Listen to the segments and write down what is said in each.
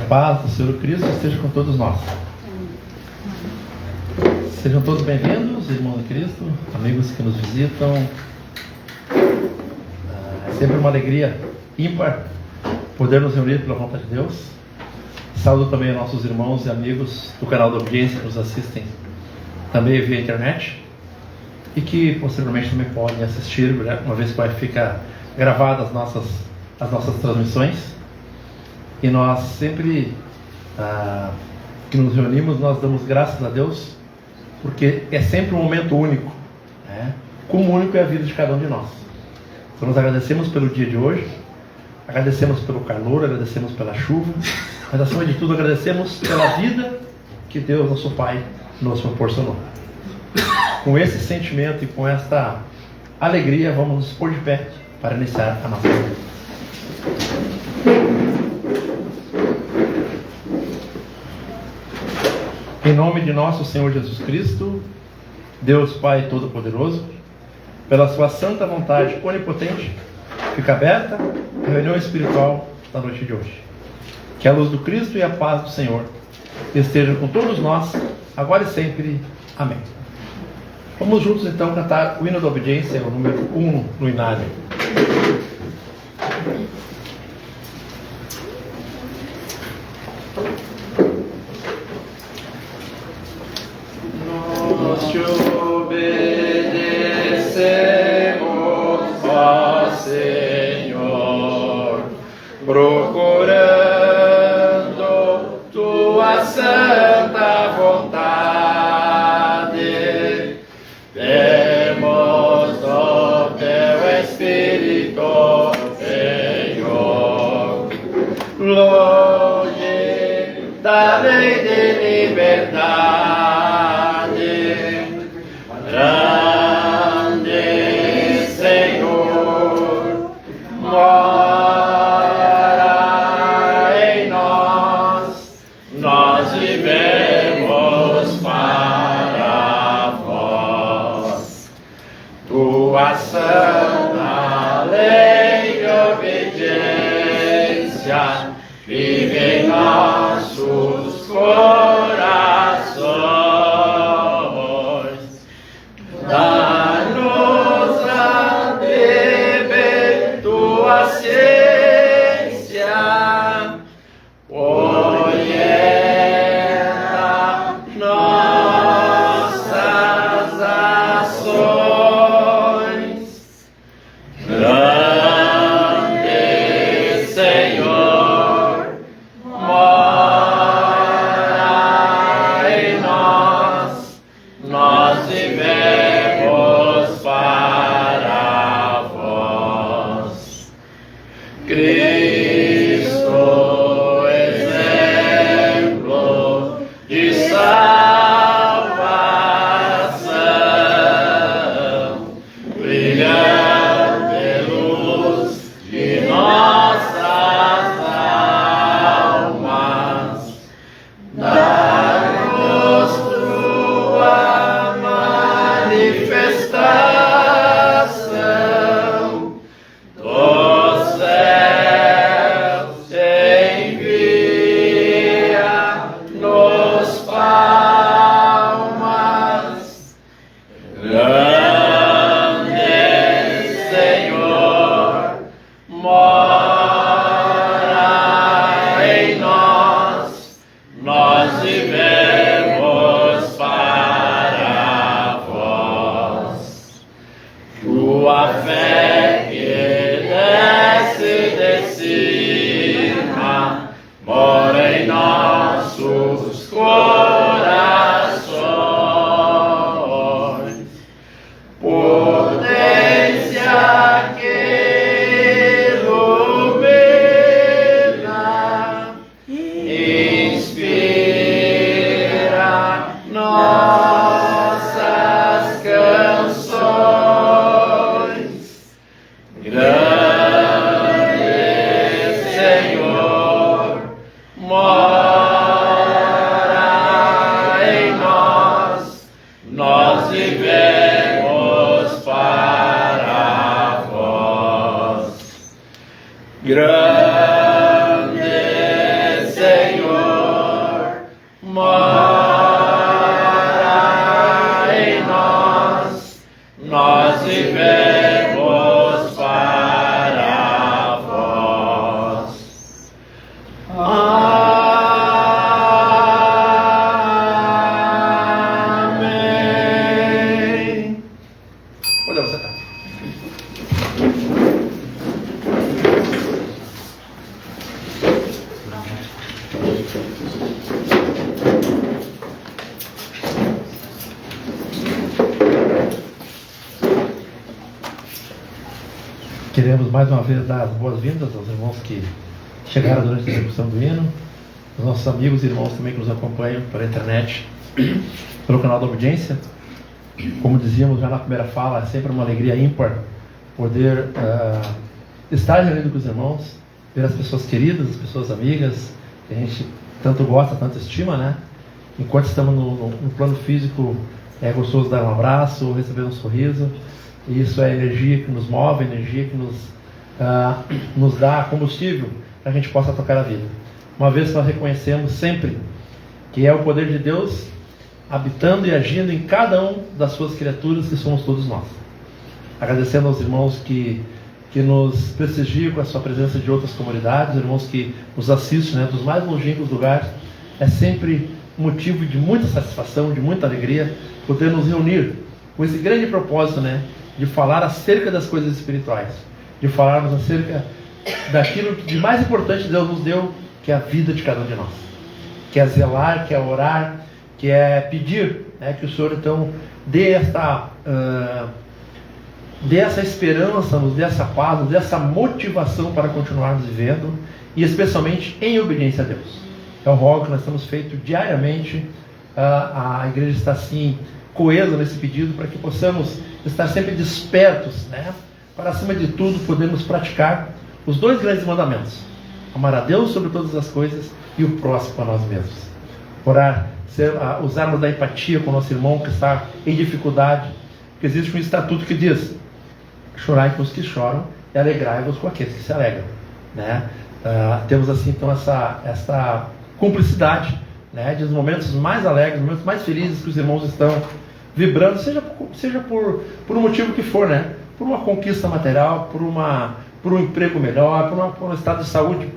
paz do Senhor Cristo esteja com todos nós. Sejam todos bem-vindos, irmãos de Cristo, amigos que nos visitam. É sempre uma alegria ímpar poder nos reunir pela vontade de Deus. Saúdo também a nossos irmãos e amigos do canal da Audiência que nos assistem também via internet e que posteriormente também podem assistir, uma vez que vai ficar gravadas as nossas transmissões. E nós sempre que nos reunimos, nós damos graças a Deus, porque é sempre um momento único, né? Como único é a vida de cada um de nós. Então nós agradecemos pelo dia de hoje, agradecemos pelo calor, agradecemos pela chuva, mas acima de tudo agradecemos pela vida que Deus, nosso Pai, nos proporcionou. Com esse sentimento e com esta alegria, vamos nos pôr de pé para iniciar a nossa vida. Em nome de nosso Senhor Jesus Cristo, Deus Pai Todo-Poderoso, pela sua santa vontade onipotente, fica aberta a reunião espiritual da noite de hoje. Que a luz do Cristo e a paz do Senhor estejam com todos nós, agora e sempre. Amém. Vamos juntos então cantar o hino da obediência, o número 1 no inário. Nós te obedecemos, ó Senhor, procurando tua santa vontade. Temos o teu Espírito, Senhor, longe da lei de liberdade. Grande Senhor, mora em nós, nós vivemos para vós. Tua santa lei de obediência vive em nossos corações. Dá-nos a beber tua ciência, orienta nossas ações. Grande Senhor, mora em nós, nós vivemos para vós. Cristo, exemplo de salvação, brilhante luz de nossas almas, dá-nos tua manifestação dos céus, envia-nos palmas. Grande Senhor, mora em nós, nós vivemos para vós. Tua fé que desce de cima, mora em nossos corações. Potência que ilumina, inspira nossas canções. Grande Senhor, mora em nós, nós vivemos para vós. Grande Senhor, queremos mais uma vez dar as boas-vindas aos irmãos que chegaram durante a execução do hino, os nossos amigos e irmãos também que nos acompanham pela internet, pelo canal da audiência. Como dizíamos já na primeira fala, é sempre uma alegria ímpar poder estar reunido com os irmãos, ver as pessoas queridas, as pessoas amigas, que a gente tanto gosta, tanto estima, né? Enquanto estamos no plano físico, é gostoso dar um abraço, receber um sorriso. E isso é energia que nos move, energia que nos dá combustível para que a gente possa tocar a vida. Uma vez que nós reconhecemos sempre que é o poder de Deus habitando e agindo em cada um das suas criaturas, que somos todos nós. Agradecendo aos irmãos que nos prestigiam com a sua presença de outras comunidades, irmãos que nos assistem, né, dos mais longínquos lugares. É sempre motivo de muita satisfação, de muita alegria poder nos reunir com esse grande propósito, né, de falar acerca das coisas espirituais, de falarmos acerca daquilo que de mais importante Deus nos deu, que é a vida de cada um de nós, que é zelar, que é orar, que é pedir, né, que o Senhor então dê essa esperança, nos dê essa paz, nos dê essa motivação para continuarmos vivendo, e especialmente em obediência a Deus. É o rogo que nós temos feito diariamente. A igreja está assim coesa nesse pedido, para que possamos estar sempre despertos, né, para acima de tudo podermos praticar os dois grandes mandamentos: amar a Deus sobre todas as coisas e o próximo a nós mesmos. Orar, usarmos da empatia com o nosso irmão que está em dificuldade, porque existe um estatuto que diz: chorai com os que choram e alegrai-vos com aqueles que se alegram, né? Temos assim então essa cumplicidade, né, de momentos mais alegres, momentos mais felizes que os irmãos estão vibrando, seja por um motivo que for, né? Por uma conquista material, por um emprego melhor, por um estado de saúde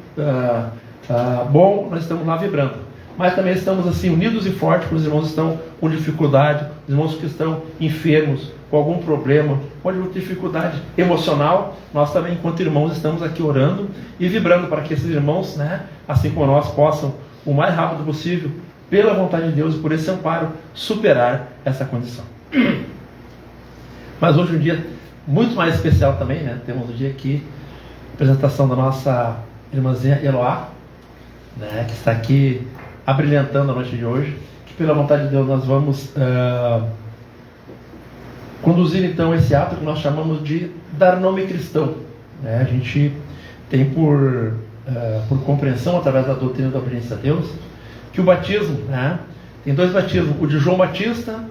bom, nós estamos lá vibrando. Mas também estamos assim unidos e fortes, porque os irmãos estão com dificuldade, os irmãos que estão enfermos, com algum problema, com dificuldade emocional. Nós também, enquanto irmãos, estamos aqui orando e vibrando para que esses irmãos, né, assim como nós, possam, o mais rápido possível, pela vontade de Deus e por esse amparo, superar essa condição. Mas hoje um dia muito mais especial também, né? Temos um dia aqui, a apresentação da nossa irmãzinha Eloá, né, que está aqui abrilhantando a noite de hoje, que pela vontade de Deus nós vamos conduzir então esse ato que nós chamamos de dar nome cristão, né? A gente tem por compreensão, através da doutrina da obediência a Deus, que o batismo, né, tem dois batismos: o de João Batista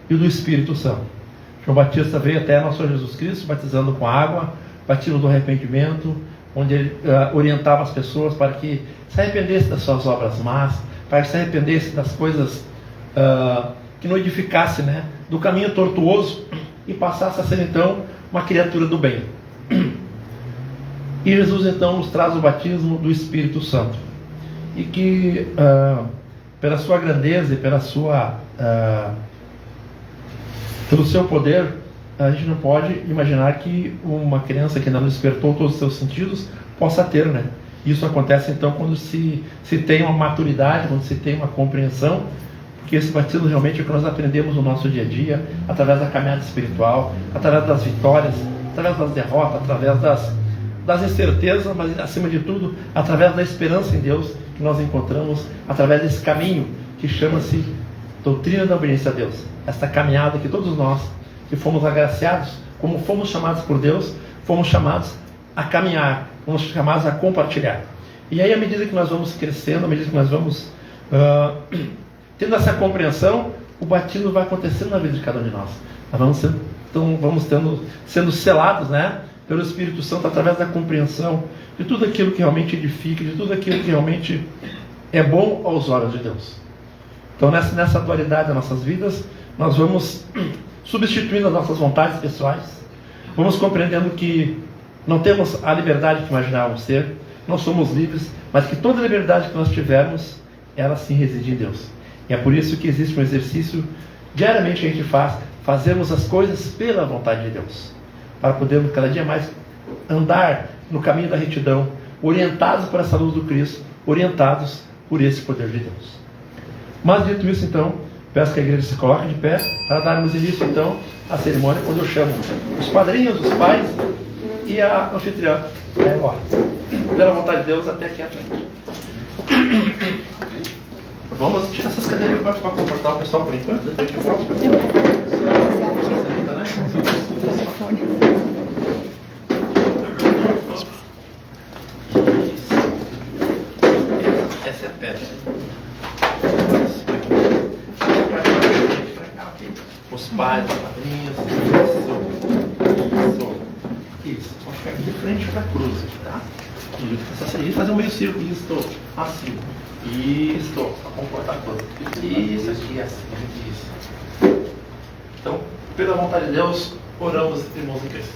e o do Espírito Santo. João Batista veio até nosso Senhor Jesus Cristo batizando com água, batismo do arrependimento, onde ele orientava as pessoas para que se arrependessem das suas obras más, para que se arrependessem das coisas que não edificassem, né, do caminho tortuoso, e passasse a ser então uma criatura do bem. E Jesus então nos traz o batismo do Espírito Santo, e que pela sua grandeza e pelo seu poder, a gente não pode imaginar que uma criança que ainda não despertou todos os seus sentidos possa ter, né? Isso acontece então quando se tem uma maturidade, quando se tem uma compreensão, porque esse batismo realmente é o que nós aprendemos no nosso dia a dia, através da caminhada espiritual, através das vitórias, através das derrotas, através das incertezas, mas acima de tudo, através da esperança em Deus que nós encontramos, através desse caminho que chama-se doutrina da obediência a Deus. Esta caminhada que todos nós, que fomos agraciados, como fomos chamados por Deus, fomos chamados a caminhar, fomos chamados a compartilhar. E aí, à medida que nós vamos crescendo, à medida que nós vamos tendo essa compreensão, o batismo vai acontecendo na vida de cada um de nós. Nós vamos sendo selados, né, pelo Espírito Santo, através da compreensão de tudo aquilo que realmente edifica, de tudo aquilo que realmente é bom aos olhos de Deus. Então, nessa dualidade das nossas vidas, nós vamos substituindo as nossas vontades pessoais, vamos compreendendo que não temos a liberdade que imaginávamos ter, não somos livres, mas que toda liberdade que nós tivermos, ela sim reside em Deus. E é por isso que existe um exercício diariamente que a gente fazermos as coisas pela vontade de Deus, para podermos cada dia mais andar no caminho da retidão, orientados por essa luz do Cristo, orientados por esse poder de Deus. Mas dito isso, então, peço que a igreja se coloque de pé para darmos início então à cerimônia, quando eu chamo os padrinhos, os pais e a anfitriã. Pela vontade de Deus, até aqui à frente. Vamos tirar essas cadeiras para comportar o pessoal por enquanto. Depois eu volto. Essa é a pedra. Os pais, os padrinhos. Isso. Vamos ficar aqui de frente para a cruz, tá? E fazer um meio círculo. Isso. Assim. Isso. Para comportar tudo. Isso aqui, assim. Isso. Então, pela vontade de Deus, oramos, irmãos em Cristo.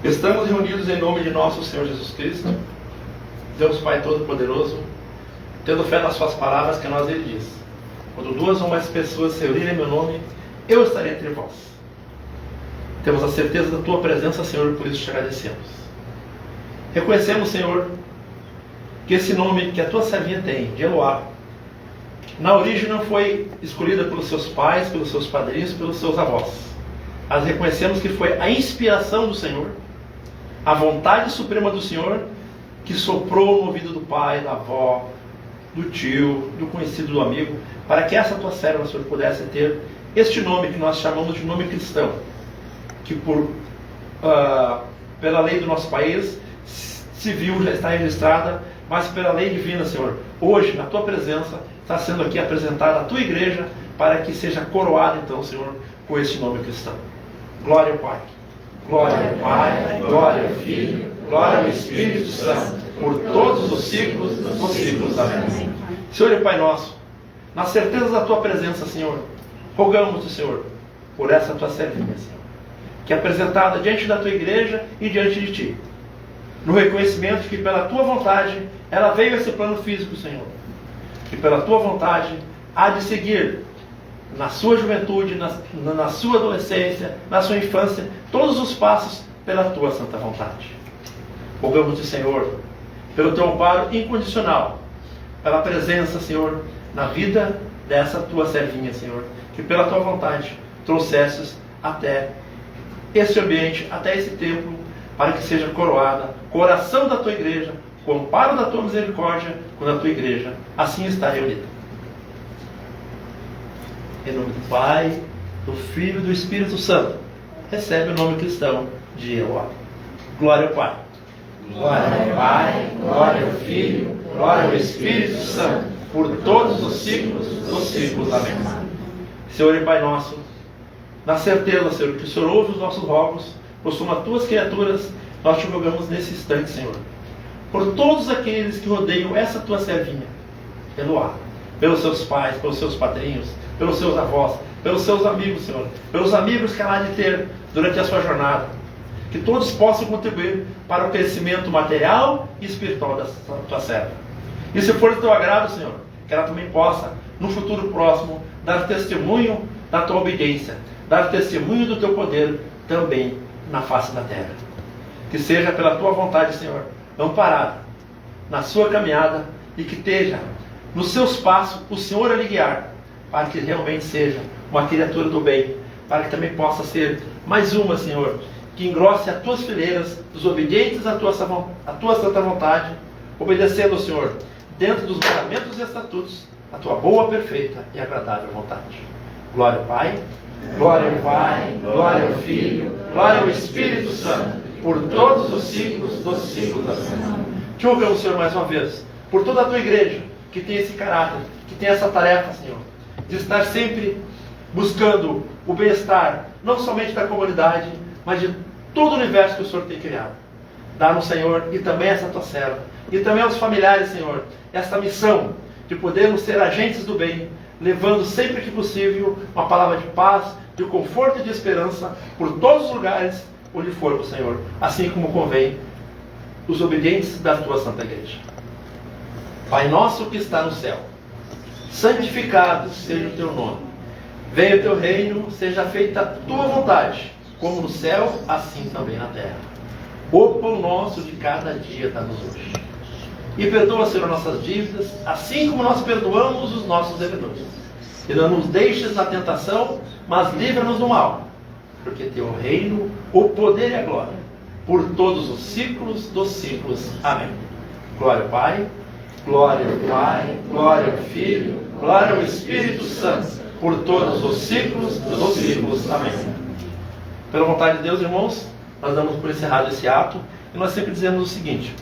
Estamos reunidos em nome de nosso Senhor Jesus Cristo, Deus Pai Todo-Poderoso, tendo fé nas suas palavras que nós Ele diz: quando 2 ou mais pessoas se reunirem em meu nome, eu estarei entre vós. Temos a certeza da tua presença, Senhor, por isso te agradecemos. Reconhecemos, Senhor, que esse nome que a tua servinha tem, de Eloá, na origem não foi escolhida pelos seus pais, pelos seus padrinhos, pelos seus avós. Mas reconhecemos que foi a inspiração do Senhor, a vontade suprema do Senhor, que soprou no ouvido do pai, da avó, do tio, do conhecido, do amigo, para que essa tua serva, Senhor, pudesse ter este nome que nós chamamos de nome cristão, que pela lei do nosso país civil já está registrada, mas pela lei divina, Senhor, hoje, na tua presença, está sendo aqui apresentada a tua igreja, para que seja coroada, então, Senhor, com esse nome cristão. Glória ao Pai. Glória ao Pai, glória ao Filho, glória ao Espírito Santo, por todos os siglos dos siglos. Amém. Senhor e Pai nosso, na certeza da tua presença, Senhor, rogamos-te, Senhor, por essa tua servinha, Senhor, que é apresentada diante da tua igreja e diante de ti, no reconhecimento de que pela tua vontade ela veio a esse plano físico, Senhor, que pela tua vontade há de seguir na sua juventude, na sua adolescência, na sua infância, todos os passos pela tua santa vontade. Rogamos-te, Senhor, pelo teu amparo incondicional, pela presença, Senhor, na vida dessa tua servinha, Senhor, que pela tua vontade trouxesses até esse ambiente, até esse templo, para que seja coroada com a oração da tua igreja, com o amparo da tua misericórdia, quando a tua igreja assim está reunida. Em nome do Pai, do Filho e do Espírito Santo, recebe o nome cristão de Eloá. Glória ao Pai. Glória ao Pai, glória ao Filho, glória ao Espírito Santo, por todos os siglos dos siglos. Amém. Senhor e Pai nosso, na certeza, Senhor, que o Senhor ouve os nossos rogos, por as tuas criaturas, nós te rogamos nesse instante, Senhor, por todos aqueles que rodeiam essa tua servinha, Eloá, pelos seus pais, pelos seus padrinhos, pelos seus avós, pelos seus amigos, Senhor, pelos amigos que ela há de ter durante a sua jornada, que todos possam contribuir para o crescimento material e espiritual da tua serva. E se for do teu agrado, Senhor, que ela também possa, no futuro próximo, dar testemunho da tua obediência, dar testemunho do teu poder também na face da terra. Que seja pela tua vontade, Senhor, amparada na sua caminhada e que esteja nos seus passos o Senhor a lhe guiar, para que realmente seja uma criatura do bem, para que também possa ser mais uma, Senhor, que engrosse as tuas fileiras dos obedientes à tua santa vontade, obedecendo, Senhor, dentro dos mandamentos e estatutos, a tua boa, perfeita e agradável vontade. Glória ao Pai, glória ao Pai, glória ao Filho, glória ao Espírito Santo, por todos os siglos dos siglos. Amém. Te rogamos, Senhor, mais uma vez, por toda a tua igreja, que tem esse caráter, que tem essa tarefa, Senhor, de estar sempre buscando o bem-estar, não somente da comunidade, mas de todo o universo que o Senhor tem criado. Dá-nos, Senhor, e também essa tua serva, e também aos familiares, Senhor, essa missão de podermos ser agentes do bem, levando sempre que possível uma palavra de paz, de conforto e de esperança por todos os lugares onde formos, Senhor, assim como convém os obedientes da tua santa igreja. Pai nosso que está no céu, santificado seja o teu nome. Venha o teu reino, seja feita a tua vontade, como no céu, assim também na terra. O pão nosso de cada dia dá-nos hoje. E perdoa, Senhor, nossas dívidas, assim como nós perdoamos os nossos devedores. E não nos deixes na tentação, mas livra-nos do mal. porque teu reino, o poder e a glória, por todos os séculos dos séculos. Amém. Glória ao Pai, glória ao Pai, glória ao Filho, glória ao Espírito Santo, por todos os séculos dos séculos. Amém. Pela vontade de Deus, irmãos, nós damos por encerrado esse ato, e nós sempre dizemos o seguinte: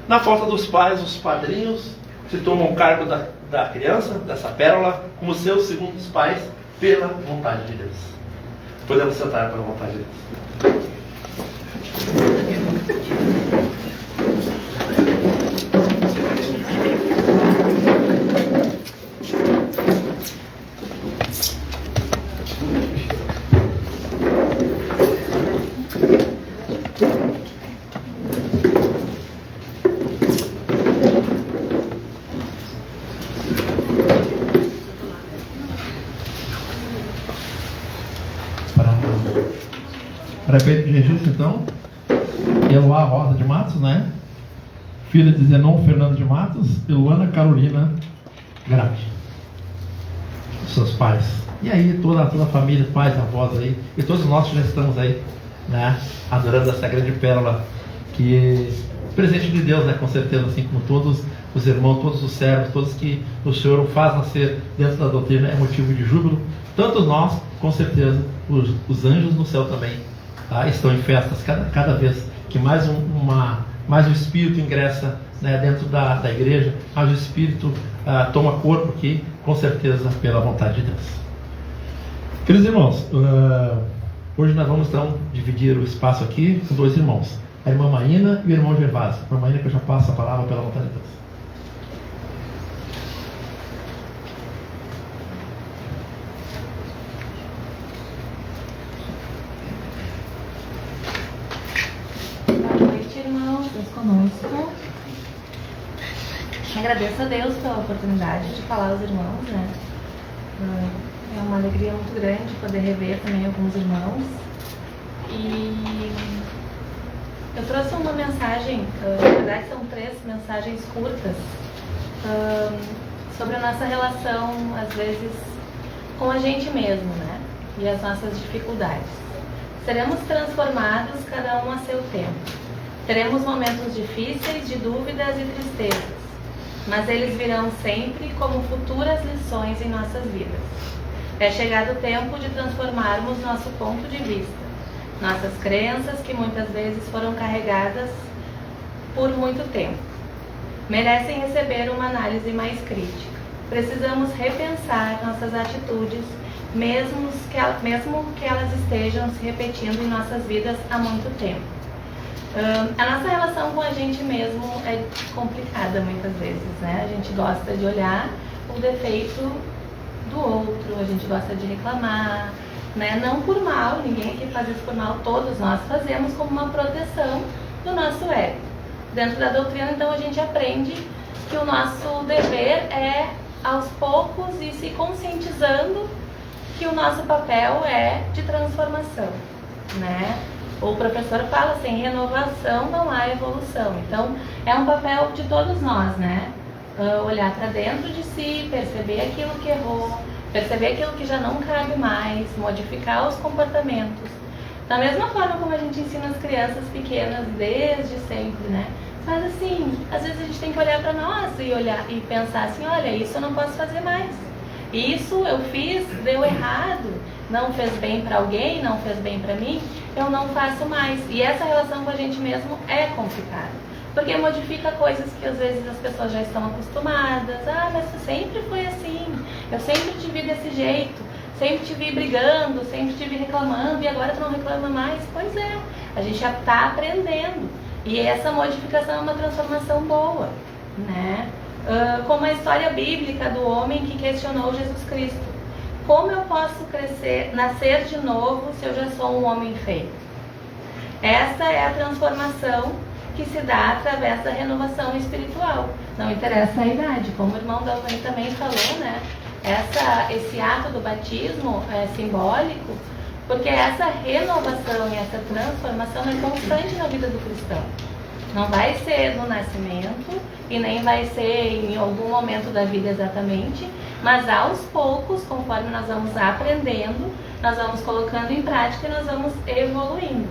na falta dos pais, os padrinhos se tomam cargo da criança, dessa pérola, como seus segundos pais, pela vontade de Deus. Podemos sentar pela vontade de Deus. Para efeito de registro, então, Eloá Rosa de Matos, né? Filha de Zenon Fernando de Matos e Luana Carolina Grave. Seus pais. E aí, toda a família, pais, avós aí, e todos nós que já estamos aí, né? Adorando essa grande pérola, que presente de Deus, né? Com certeza, assim como todos os irmãos, todos os servos, todos que o Senhor faz nascer dentro da doutrina, é motivo de júbilo. Tanto nós, com certeza, os anjos no céu também, tá? Estão em festas cada vez que mais um Espírito ingressa, né, dentro da igreja, mais o Espírito toma corpo aqui, com certeza pela vontade de Deus. Queridos irmãos, hoje nós vamos então dividir o espaço aqui com dois irmãos, a irmã Maína e o irmão Gervásio. A irmã Maína, que eu já passo a palavra pela vontade de Deus. Conosco. Agradeço a Deus pela oportunidade de falar aos irmãos, né? É uma alegria muito grande poder rever também alguns irmãos. E eu trouxe uma mensagem, na verdade são 3 mensagens curtas, sobre a nossa relação, às vezes, com a gente mesmo, né? E as nossas dificuldades. Seremos transformados, cada um a seu tempo. Teremos momentos difíceis, de dúvidas e tristezas, mas eles virão sempre como futuras lições em nossas vidas. É chegado o tempo de transformarmos nosso ponto de vista, nossas crenças que muitas vezes foram carregadas por muito tempo. Merecem receber uma análise mais crítica. Precisamos repensar nossas atitudes, mesmo que elas estejam se repetindo em nossas vidas há muito tempo. A nossa relação com a gente mesmo é complicada muitas vezes, né? A gente gosta de olhar o defeito do outro, a gente gosta de reclamar, né? Não por mal, ninguém aqui faz isso por mal, todos nós fazemos como uma proteção do nosso ego. Dentro da doutrina, então, a gente aprende que o nosso dever é, aos poucos, ir se conscientizando que o nosso papel é de transformação, né? O professor fala, sem renovação não há evolução. Então, é um papel de todos nós, né? Olhar para dentro de si, perceber aquilo que errou, perceber aquilo que já não cabe mais, modificar os comportamentos. Da mesma forma como a gente ensina as crianças pequenas desde sempre, né? Mas assim, às vezes a gente tem que olhar para nós e olhar e pensar assim, olha, isso eu não posso fazer mais. Isso eu fiz, deu errado, não fez bem para alguém, não fez bem para mim, eu não faço mais. E essa relação com a gente mesmo é complicada, porque modifica coisas que às vezes as pessoas já estão acostumadas. Ah, mas tu sempre foi assim, eu sempre te vi desse jeito, sempre te vi brigando, sempre te vi reclamando e agora tu não reclama mais. Pois é, a gente já está aprendendo e essa modificação é uma transformação boa, né? Como a história bíblica do homem que questionou Jesus Cristo. Como eu posso nascer de novo se eu já sou um homem feito? Essa é a transformação que se dá através da renovação espiritual. Não interessa a idade, como o irmão Dalvani também falou, né? Esse ato do batismo é simbólico, porque essa renovação e essa transformação é constante na vida do cristão. Não vai ser no nascimento e nem vai ser em algum momento da vida exatamente, mas aos poucos, conforme nós vamos aprendendo, nós vamos colocando em prática e nós vamos evoluindo.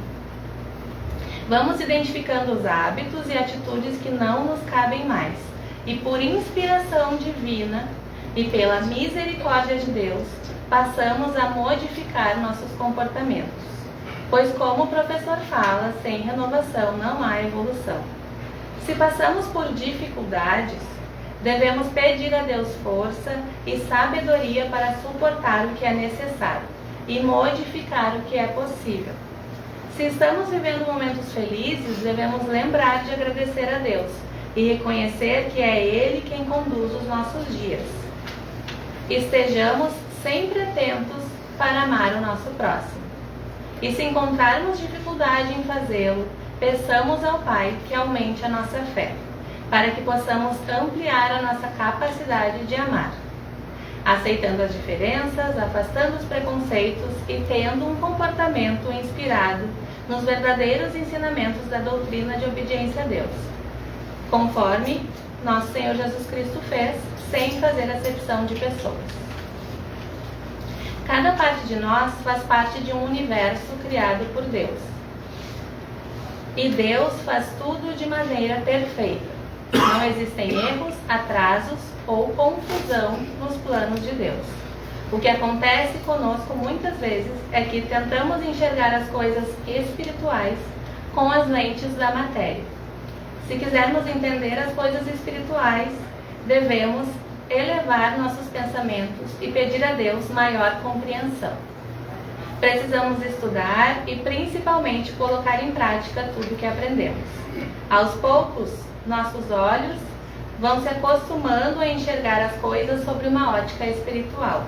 Vamos identificando os hábitos e atitudes que não nos cabem mais. E por inspiração divina e pela misericórdia de Deus, passamos a modificar nossos comportamentos. Pois como o professor fala, sem renovação não há evolução. Se passamos por dificuldades, devemos pedir a Deus força e sabedoria para suportar o que é necessário e modificar o que é possível. Se estamos vivendo momentos felizes, devemos lembrar de agradecer a Deus e reconhecer que é Ele quem conduz os nossos dias. Estejamos sempre atentos para amar o nosso próximo. E se encontrarmos dificuldade em fazê-lo, peçamos ao Pai que aumente a nossa fé, para que possamos ampliar a nossa capacidade de amar, aceitando as diferenças, afastando os preconceitos e tendo um comportamento inspirado nos verdadeiros ensinamentos da doutrina de obediência a Deus, conforme nosso Senhor Jesus Cristo fez, sem fazer acepção de pessoas. Cada parte de nós faz parte de um universo criado por Deus. E Deus faz tudo de maneira perfeita. Não existem erros, atrasos ou confusão nos planos de Deus. O que acontece conosco muitas vezes é que tentamos enxergar as coisas espirituais com as lentes da matéria. Se quisermos entender as coisas espirituais, devemos elevar nossos pensamentos e pedir a Deus maior compreensão. Precisamos estudar e principalmente colocar em prática tudo o que aprendemos. Aos poucos, nossos olhos vão se acostumando a enxergar as coisas sobre uma ótica espiritual.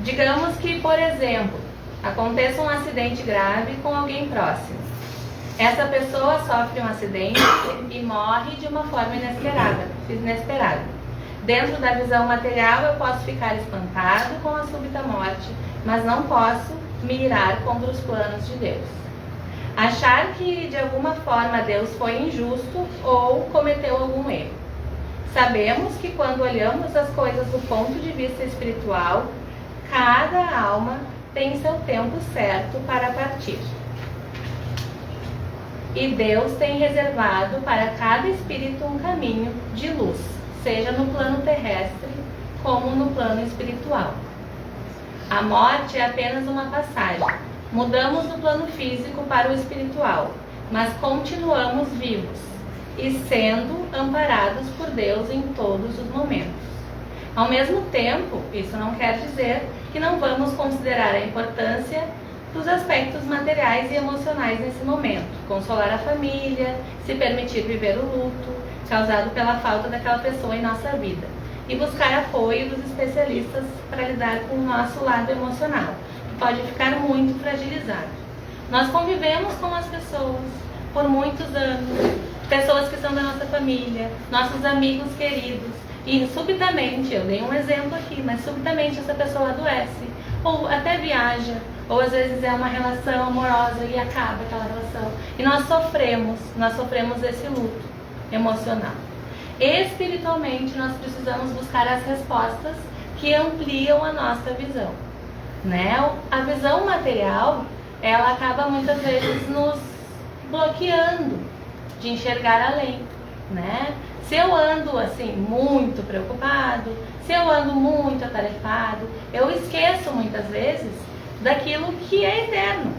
Digamos que, por exemplo, aconteça um acidente grave com alguém próximo. Essa pessoa sofre um acidente e morre de uma forma inesperada. Dentro da visão material, eu posso ficar espantado com a súbita morte, mas não posso me irar contra os planos de Deus. Achar que, de alguma forma, Deus foi injusto ou cometeu algum erro. Sabemos que, quando olhamos as coisas do ponto de vista espiritual, cada alma tem seu tempo certo para partir. E Deus tem reservado para cada espírito um caminho de luz, seja no plano terrestre como no plano espiritual. A morte é apenas uma passagem. Mudamos do plano físico para o espiritual, mas continuamos vivos e sendo amparados por Deus em todos os momentos. Ao mesmo tempo, isso não quer dizer que não vamos considerar a importância dos aspectos materiais e emocionais nesse momento, consolar a família, se permitir viver o luto causado pela falta daquela pessoa em nossa vida e buscar apoio dos especialistas para lidar com o nosso lado emocional, que pode ficar muito fragilizado. Nós convivemos com as pessoas por muitos anos, pessoas que são da nossa família, nossos amigos queridos, e subitamente, eu dei um exemplo aqui, mas subitamente essa pessoa adoece, ou até viaja, ou às vezes é uma relação amorosa e acaba aquela relação. E nós sofremos esse luto emocional. Espiritualmente, nós precisamos buscar as respostas que ampliam a nossa visão, né? A visão material, ela acaba muitas vezes nos bloqueando de enxergar além, né? Se eu ando assim muito preocupado, se eu ando muito atarefado, eu esqueço muitas vezes daquilo que é eterno,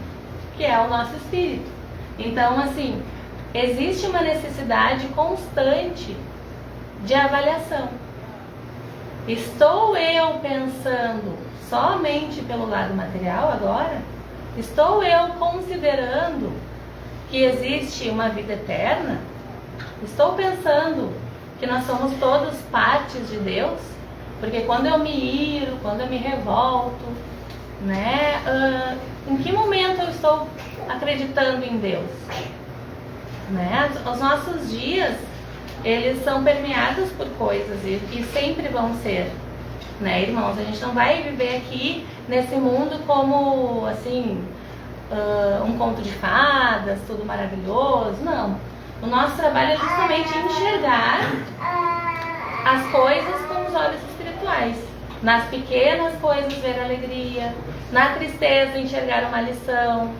que é o nosso espírito. Então, assim, existe uma necessidade constante de avaliação. Estou eu pensando somente pelo lado material agora? Estou eu considerando que existe uma vida eterna? Estou pensando que nós somos todos partes de Deus? Porque quando eu me iro, quando eu me revolto, né? Em que momento eu estou acreditando em Deus? Né? Os nossos dias, eles são permeados por coisas e sempre vão ser, né, irmãos? A gente não vai viver aqui nesse mundo como, assim, um conto de fadas, tudo maravilhoso. Não. O nosso trabalho é justamente enxergar as coisas com os olhos espirituais. Nas pequenas coisas ver alegria, na tristeza enxergar uma lição,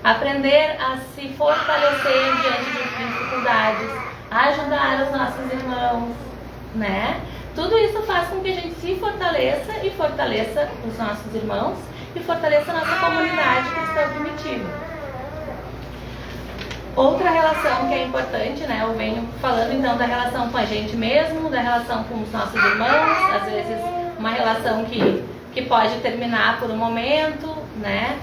aprender a se fortalecer diante de dificuldades, ajudar os nossos irmãos, né? Tudo isso faz com que a gente se fortaleça e fortaleça os nossos irmãos e fortaleça a nossa comunidade cristã primitiva. Outra relação que é importante, né? Eu venho falando então da relação com a gente mesmo, da relação com os nossos irmãos, às vezes uma relação que pode terminar por um momento, né?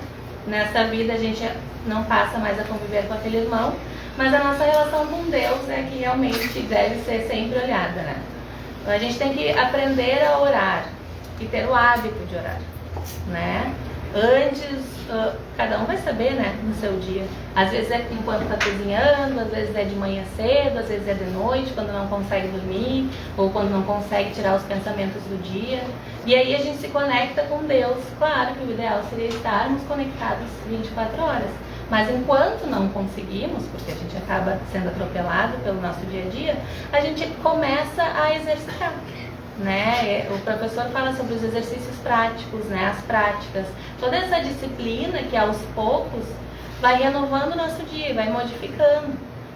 Nessa vida a gente não passa mais a conviver com aquele irmão, mas a nossa relação com Deus é que realmente deve ser sempre olhada, né? Então a gente tem que aprender a orar e ter o hábito de orar, né? Antes, cada um vai saber, né, no seu dia. Às vezes é enquanto está cozinhando, às vezes é de manhã cedo, às vezes é de noite, quando não consegue dormir, ou quando não consegue tirar os pensamentos do dia. E aí a gente se conecta com Deus. Claro que o ideal seria estarmos conectados 24 horas. Mas enquanto não conseguimos, porque a gente acaba sendo atropelado pelo nosso dia a dia, a gente começa a exercitar, né? O professor fala sobre os exercícios práticos, né? As práticas, toda essa disciplina que aos poucos vai renovando o nosso dia, vai modificando,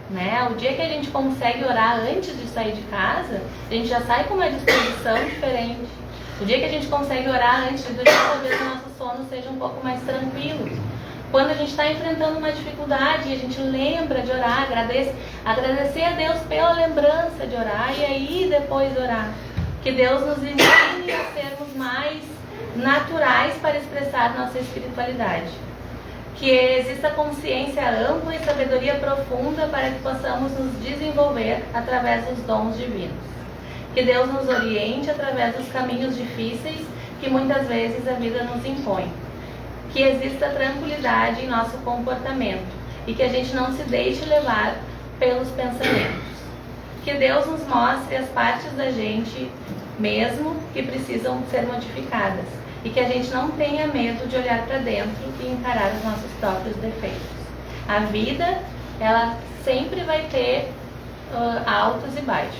né? O dia que a gente consegue orar antes de sair de casa, a gente já sai com uma disposição diferente. O dia que a gente consegue orar antes de dormir, talvez o nosso sono seja um pouco mais tranquilo. Quando a gente está enfrentando uma dificuldade, a gente lembra de orar, agradecer a Deus pela lembrança de orar e aí depois orar. Que Deus nos ensine a sermos mais naturais para expressar nossa espiritualidade. Que exista consciência ampla e sabedoria profunda para que possamos nos desenvolver através dos dons divinos. Que Deus nos oriente através dos caminhos difíceis que muitas vezes a vida nos impõe. Que exista tranquilidade em nosso comportamento e que a gente não se deixe levar pelos pensamentos. Que Deus nos mostre as partes da gente mesmo que precisam ser modificadas e que a gente não tenha medo de olhar para dentro e encarar os nossos próprios defeitos. A vida, ela sempre vai ter altos e baixos,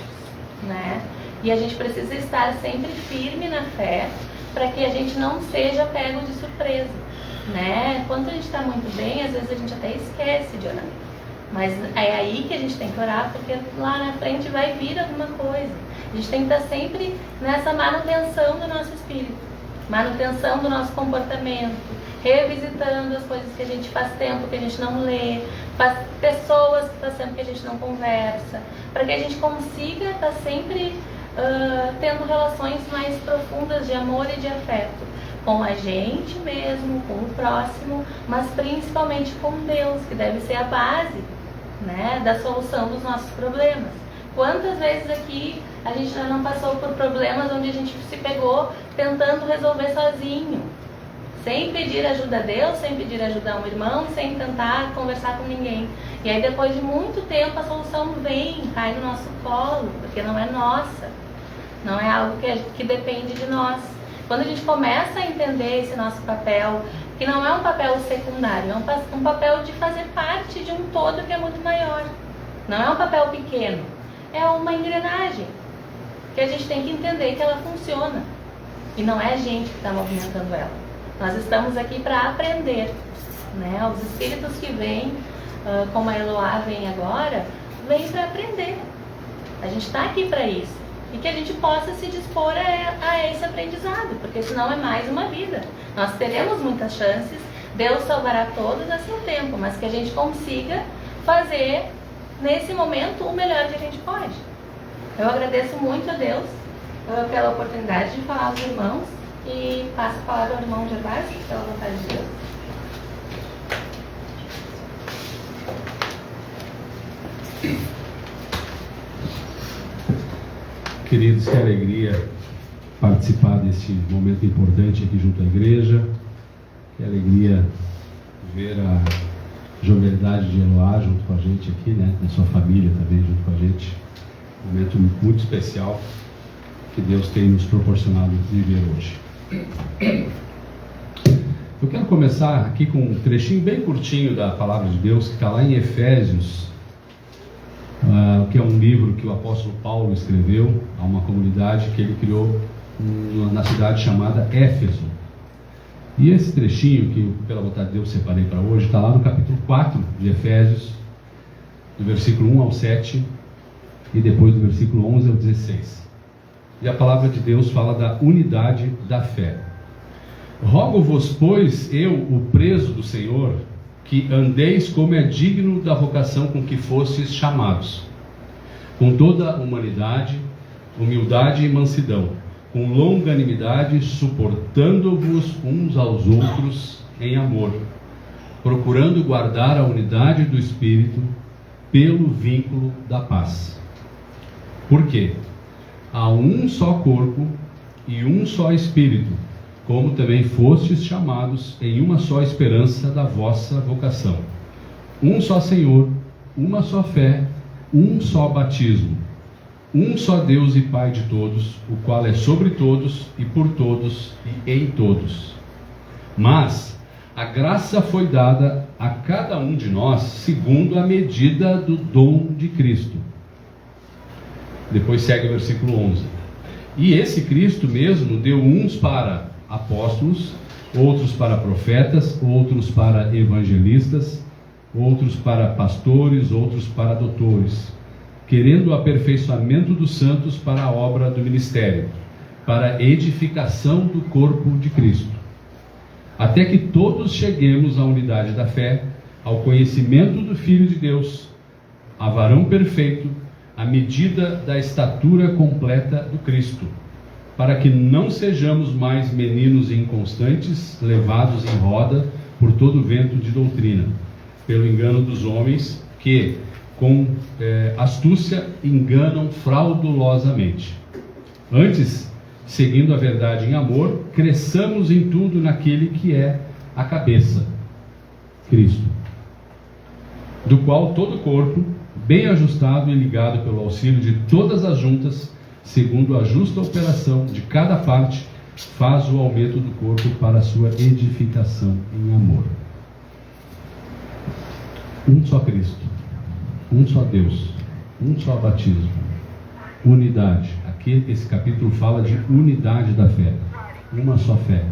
né? E a gente precisa estar sempre firme na fé para que a gente não seja pego de surpresa, né? Quando a gente está muito bem, às vezes a gente até esquece de orar. Mas é aí que a gente tem que orar, porque lá na frente vai vir alguma coisa. A gente tem que estar sempre nessa manutenção do nosso espírito, manutenção do nosso comportamento, revisitando as coisas que a gente faz tempo que a gente não lê, pessoas que faz tempo que a gente não conversa, para que a gente consiga estar sempre tendo relações mais profundas de amor e de afeto, com a gente mesmo, com o próximo, mas principalmente com Deus, que deve ser a base, né, da solução dos nossos problemas. Quantas vezes aqui a gente já não passou por problemas onde a gente se pegou tentando resolver sozinho, sem pedir ajuda a Deus, sem pedir ajuda a um irmão, sem tentar conversar com ninguém. E aí depois de muito tempo a solução vem, cai no nosso colo, porque não é nossa, não é algo que depende de nós. Quando a gente começa a entender esse nosso papel, que não é um papel secundário, é um papel de fazer parte de um todo que é muito maior. Não é um papel pequeno, é uma engrenagem que a gente tem que entender que ela funciona. E não é a gente que está movimentando ela. Nós estamos aqui para aprender, né? Os espíritos que vêm, como a Eloá vem agora, vêm para aprender. A gente está aqui para isso. E que a gente possa se dispor a esse aprendizado, porque senão é mais uma vida. Nós teremos muitas chances, Deus salvará todos a seu tempo, mas que a gente consiga fazer, nesse momento, o melhor que a gente pode. Eu agradeço muito a Deus pela oportunidade de falar aos irmãos e passo a palavra ao irmão Gervásio, pela vontade de Deus. Queridos, que alegria participar deste momento importante aqui junto à igreja. Que alegria ver a jovialidade de Eloá junto com a gente aqui, né? A sua família também junto com a gente. Um momento muito especial que Deus tem nos proporcionado viver hoje. Eu quero começar aqui com um trechinho bem curtinho da Palavra de Deus que está lá em Efésios, que é um livro que o apóstolo Paulo escreveu a uma comunidade que ele criou na cidade chamada Éfeso. E esse trechinho que, pela vontade de Deus, separei para hoje, está lá no capítulo 4 de Efésios, do versículo 1 ao 7, e depois do versículo 11 ao 16. E a palavra de Deus fala da unidade da fé. Rogo-vos, pois, eu, o preso do Senhor, que andeis como é digno da vocação com que fostes chamados, com toda a humanidade, humildade e mansidão, com longanimidade, suportando-vos uns aos outros em amor, procurando guardar a unidade do Espírito pelo vínculo da paz. Por quê? Há um só corpo e um só Espírito, como também fostes chamados em uma só esperança da vossa vocação. Um só Senhor, uma só fé, um só batismo, um só Deus e Pai de todos, o qual é sobre todos e por todos e em todos. Mas a graça foi dada a cada um de nós segundo a medida do dom de Cristo. Depois segue o versículo 11. E esse Cristo mesmo deu uns para apóstolos, outros para profetas, outros para evangelistas, outros para pastores, outros para doutores, querendo o aperfeiçoamento dos santos para a obra do ministério, para a edificação do corpo de Cristo, até que todos cheguemos à unidade da fé, ao conhecimento do Filho de Deus, a varão perfeito, à medida da estatura completa do Cristo, para que não sejamos mais meninos inconstantes, levados em roda por todo vento de doutrina, pelo engano dos homens, que com astúcia enganam fraudulosamente. Antes, seguindo a verdade em amor, cresçamos em tudo naquele que é a cabeça, Cristo, do qual todo o corpo, bem ajustado e ligado pelo auxílio de todas as juntas, segundo a justa operação de cada parte, faz o aumento do corpo para a sua edificação em amor. Um só Cristo, um só Deus, um só batismo, unidade. Aqui esse capítulo fala de unidade da fé, uma só fé.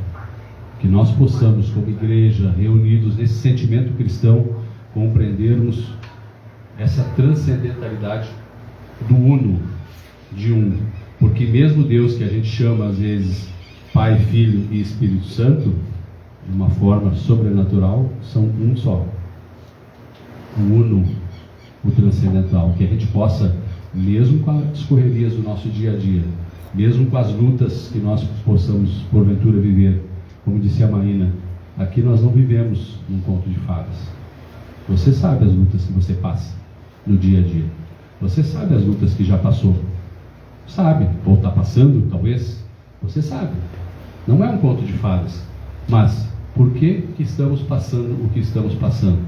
Que nós possamos, como igreja, reunidos nesse sentimento cristão, compreendermos essa transcendentalidade do uno, de um. Porque mesmo Deus, que a gente chama às vezes Pai, Filho e Espírito Santo, de uma forma sobrenatural, são um só. O uno, o transcendental. Que a gente possa, mesmo com as correrias do nosso dia a dia, mesmo com as lutas que nós possamos porventura viver, como disse a Maína, aqui nós não vivemos num conto de fadas. Você sabe as lutas que você passa no dia a dia. Você sabe as lutas que já passou. Sabe, ou está passando, talvez. Você sabe. Não é um conto de fadas. Mas, por que estamos passando o que estamos passando?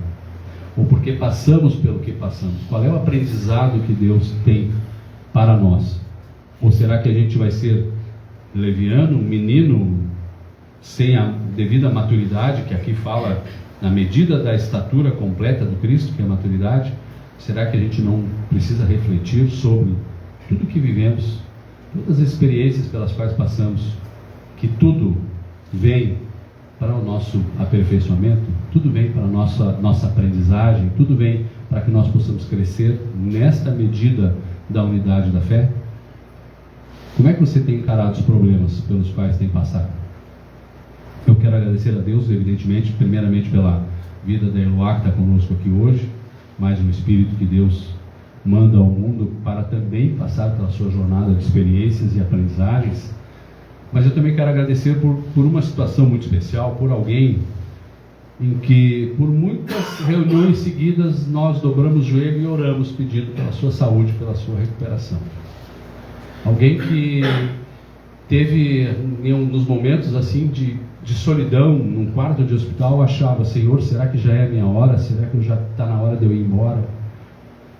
Ou por que passamos pelo que passamos? Qual é o aprendizado que Deus tem para nós? Ou será que a gente vai ser leviano, um menino sem a devida maturidade, que aqui fala na medida da estatura completa do Cristo, que é a maturidade? Será que a gente não precisa refletir sobre tudo que vivemos, todas as experiências pelas quais passamos, que tudo vem para o nosso aperfeiçoamento, tudo vem para a nossa aprendizagem, tudo vem para que nós possamos crescer nesta medida da unidade da fé? Como é que você tem encarado os problemas pelos quais tem passado? Eu quero agradecer a Deus, evidentemente, primeiramente pela vida da Eloá, que está conosco aqui hoje, mais um Espírito que Deus manda ao mundo para também passar pela sua jornada de experiências e aprendizagens. Mas eu também quero agradecer por uma situação muito especial, por alguém em que, por muitas reuniões seguidas, nós dobramos o joelho e oramos pedindo pela sua saúde, pela sua recuperação. Alguém que teve, em um dos momentos assim de solidão, num quarto de hospital, achava: Senhor, será que já é a minha hora? Será que já está na hora de eu ir embora?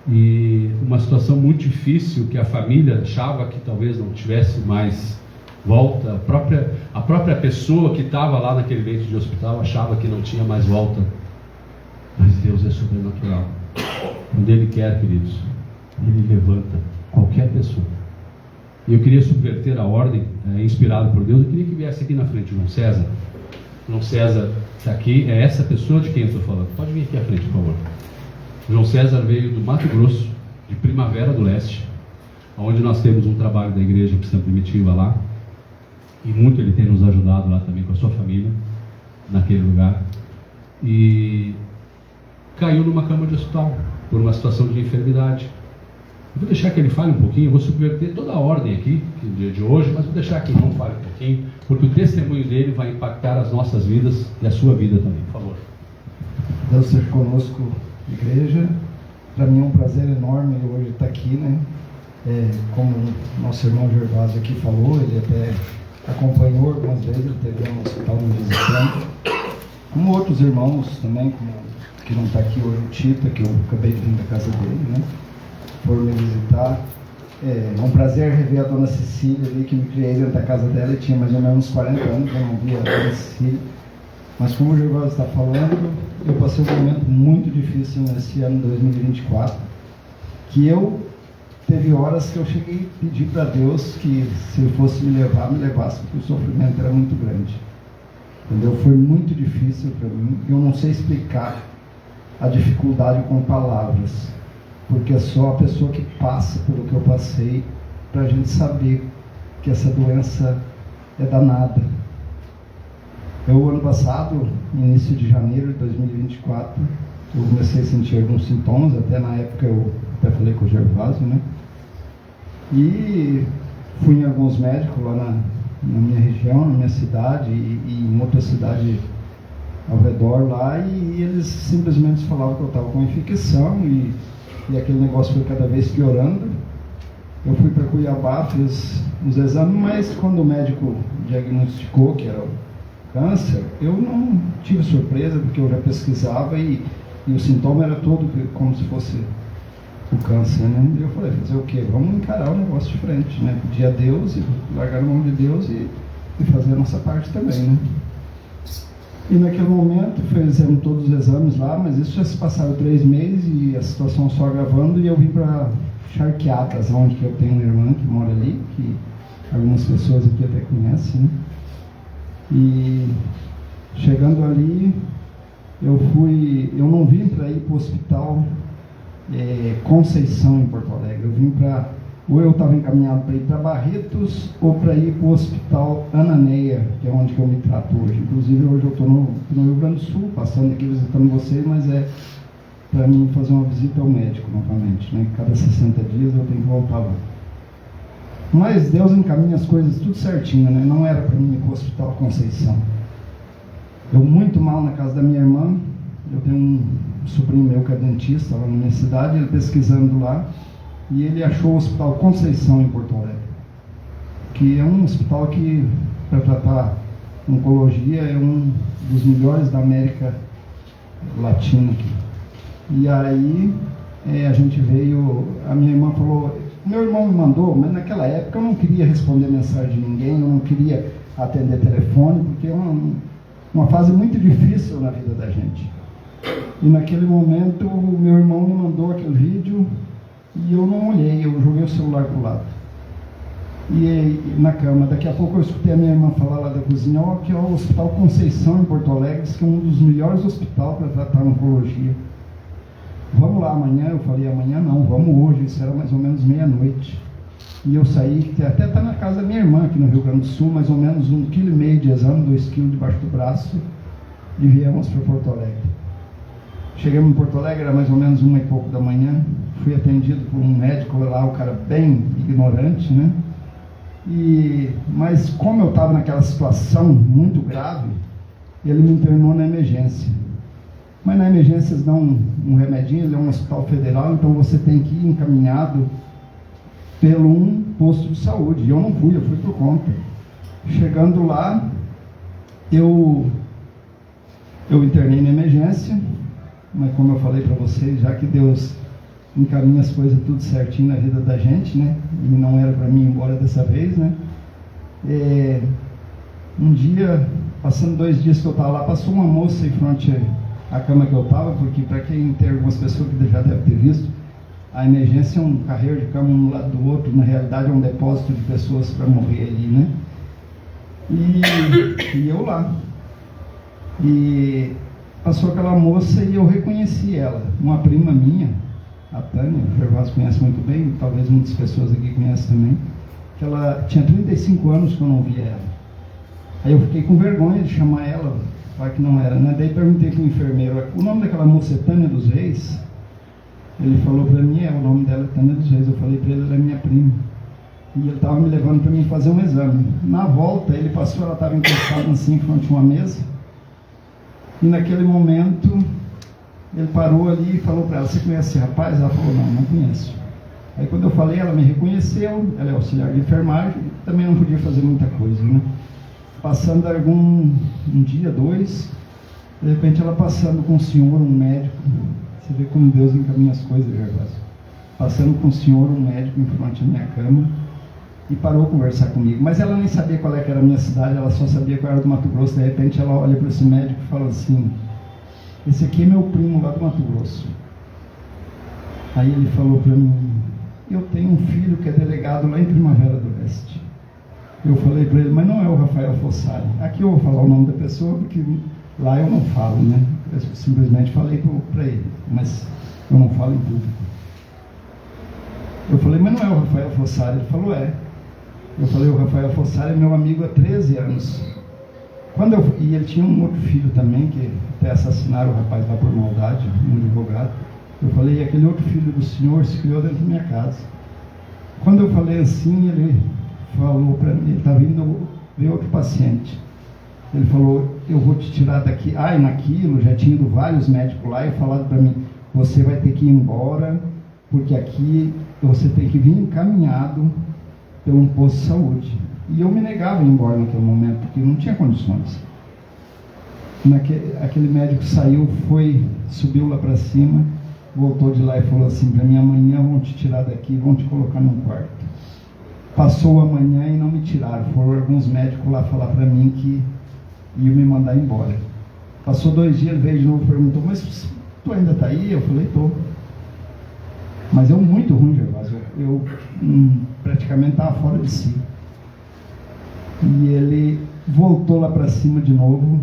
E uma situação muito difícil, que a família achava que talvez não tivesse mais volta. A própria pessoa que estava lá naquele leito de hospital achava que não tinha mais volta. Mas Deus é sobrenatural. Quando Ele quer, queridos, Ele levanta qualquer pessoa. E eu queria subverter a ordem, inspirado por Deus. Eu queria que viesse aqui na frente o João César. João César está aqui, é essa pessoa de quem eu estou falando. Pode vir aqui à frente, por favor. O João César veio do Mato Grosso, de Primavera do Leste, onde nós temos um trabalho da Igreja Cristã Primitiva lá. E muito ele tem nos ajudado lá também com a sua família, naquele lugar. E caiu numa cama de hospital, por uma situação de enfermidade. Eu vou deixar que ele fale um pouquinho, eu vou subverter toda a ordem aqui, de hoje, mas vou deixar que ele fale um pouquinho, porque o testemunho dele vai impactar as nossas vidas e a sua vida também, por favor. Deus seja conosco, igreja. Para mim é um prazer enorme hoje estar aqui, né? Como o nosso irmão Gervásio aqui falou, ele até acompanhou algumas vezes, ele esteve no hospital me visitando. Como outros irmãos também, que não está aqui hoje, o Tita, que eu acabei de vir da casa dele, né? Foram me visitar. É um prazer rever a dona Cecília ali, que me criei dentro da casa dela, e tinha mais ou menos uns 40 anos, eu não via a dona Cecília. Mas como o Gervásio está falando, eu passei um momento muito difícil nesse ano 2024, que teve horas que eu cheguei a pedir para Deus que se Ele fosse me levasse, porque o sofrimento era muito grande. Entendeu? Foi muito difícil para mim. Eu não sei explicar a dificuldade com palavras, porque é só a pessoa que passa pelo que eu passei para a gente saber que essa doença é danada. Eu, ano passado, início de janeiro de 2024, eu comecei a sentir alguns sintomas, até na época eu até falei com o Gervásio, né? E fui em alguns médicos lá na minha região, na minha cidade e em outra cidade ao redor lá, e eles simplesmente falavam que eu estava com infecção e aquele negócio foi cada vez piorando. Eu fui para Cuiabá, fiz os exames, mas quando o médico diagnosticou que era o câncer, eu não tive surpresa, porque eu já pesquisava e o sintoma era todo como se fosse o câncer, né? E eu falei, fazer o quê? Vamos encarar o negócio de frente, né? Pedir a Deus e largar a mão de Deus e fazer a nossa parte também, né? E naquele momento fizemos todos os exames lá, mas isso já se passaram 3 meses e a situação só agravando, e eu vim para Charqueadas, onde eu tenho uma irmã que mora ali, que algumas pessoas aqui até conhecem, né? E chegando ali, eu não vim para ir para o hospital Conceição em Porto Alegre, eu vim para, ou eu estava encaminhado para ir para Barretos ou para ir para o hospital Ananeia, que é onde que eu me trato hoje. Inclusive hoje eu estou no Rio Grande do Sul, passando aqui visitando vocês, mas é para mim fazer uma visita ao médico novamente, né? Cada 60 dias eu tenho que voltar lá. Mas Deus encaminha as coisas tudo certinho, né? Não era para mim ir para o hospital Conceição. Eu muito mal na casa da minha irmã, eu tenho um sobrinho meu que é dentista lá na minha cidade, ele pesquisando lá, e ele achou o Hospital Conceição em Porto Alegre, que é um hospital que, para tratar oncologia, é um dos melhores da América Latina aqui. E aí a gente veio, a minha irmã falou, meu irmão me mandou, mas naquela época eu não queria responder mensagem de ninguém, eu não queria atender telefone, porque é uma fase muito difícil na vida da gente. E naquele momento o meu irmão me mandou aquele vídeo e eu não olhei, eu joguei o celular para o lado. E na cama, daqui a pouco eu escutei a minha irmã falar lá da cozinha, que é o Hospital Conceição em Porto Alegre, que é um dos melhores hospitais para tratar oncologia. Vamos lá amanhã? Eu falei, amanhã não, vamos hoje, isso era mais ou menos meia-noite. E eu saí, que até está na casa da minha irmã aqui no Rio Grande do Sul, mais ou menos 1,5 kg de exame, 2 kg debaixo do braço, e viemos para Porto Alegre. Chegamos em Porto Alegre, era mais ou menos 1 e pouco da manhã, fui atendido por um médico lá, o cara bem ignorante, né? Mas como eu estava naquela situação muito grave, ele me internou na emergência. Mas na emergência eles dão um remedinho, ele é um hospital federal, então você tem que ir encaminhado pelo um posto de saúde. E eu não fui, eu fui por conta. Chegando lá, eu internei na emergência, mas como eu falei para vocês, já que Deus encaminha as coisas tudo certinho na vida da gente, né? E não era para mim ir embora dessa vez, né? Um dia, passando 2 dias que eu estava lá, passou uma moça em frente à cama que eu estava, porque para quem tem algumas pessoas que já deve ter visto, A emergência é um carreiro de cama um lado do outro, na realidade é um depósito de pessoas para morrer ali, né? E eu lá. E passou aquela moça e eu reconheci ela, uma prima minha, a Tânia, o Gervásio conhece muito bem, talvez muitas pessoas aqui conhecem também, que ela tinha 35 anos que eu não via ela. Aí eu fiquei com vergonha de chamar ela, falar que não era, né? Daí perguntei para o enfermeiro, o nome daquela moça é Tânia dos Reis? Ele falou para mim, o nome dela é Tânia dos Reis. Eu falei para ele, ela é minha prima. E ele estava me levando para mim fazer um exame. Na volta, ele passou, ela estava encostada assim, em frente a uma mesa. E naquele momento, ele parou ali e falou para ela, você conhece esse rapaz? Ela falou, não conheço. Aí quando eu falei, ela me reconheceu, ela é auxiliar de enfermagem, também não podia fazer muita coisa, né? Passando um dia, 2, de repente ela passando com um senhor, um médico, você vê como Deus encaminha as coisas, Gervásio. Passando com um senhor, um médico, em frente à minha cama, e parou a conversar comigo. Mas ela nem sabia qual era a minha cidade, ela só sabia que eu era do Mato Grosso. De repente ela olha para esse médico e fala assim, esse aqui é meu primo lá do Mato Grosso. Aí ele falou para mim, eu tenho um filho que é delegado lá em Primavera do Leste. Eu falei para ele, mas não é o Rafael Fossari. Aqui eu vou falar o nome da pessoa, porque lá eu não falo, né? Eu simplesmente falei para ele, mas eu não falo em público. Eu falei, mas não é o Rafael Fossari? Ele falou, é. Eu falei, o Rafael Fossari é meu amigo há 13 anos. E ele tinha um outro filho também, que até assassinaram o rapaz lá por maldade, um advogado. Eu falei, aquele outro filho do senhor se criou dentro da minha casa. Quando eu falei assim, ele falou para mim, ele está vindo ver outro paciente. Ele falou, eu vou te tirar daqui. E naquilo, já tinha ido vários médicos lá e falaram para mim, você vai ter que ir embora, porque aqui você tem que vir encaminhado pelo um posto de saúde. E eu me negava a ir embora naquele momento, porque não tinha condições. Aquele médico saiu, subiu lá para cima, voltou de lá e falou assim para mim, amanhã vão te tirar daqui, vão te colocar num quarto. Passou amanhã e não me tiraram. Foram alguns médicos lá falar para mim que iam me mandar embora. Passou 2 dias, ele veio de novo e perguntou, mas tu ainda está aí? Eu falei, tô. Mas eu muito ruim, Gervásio. Eu praticamente estava fora de si. E ele voltou lá para cima de novo.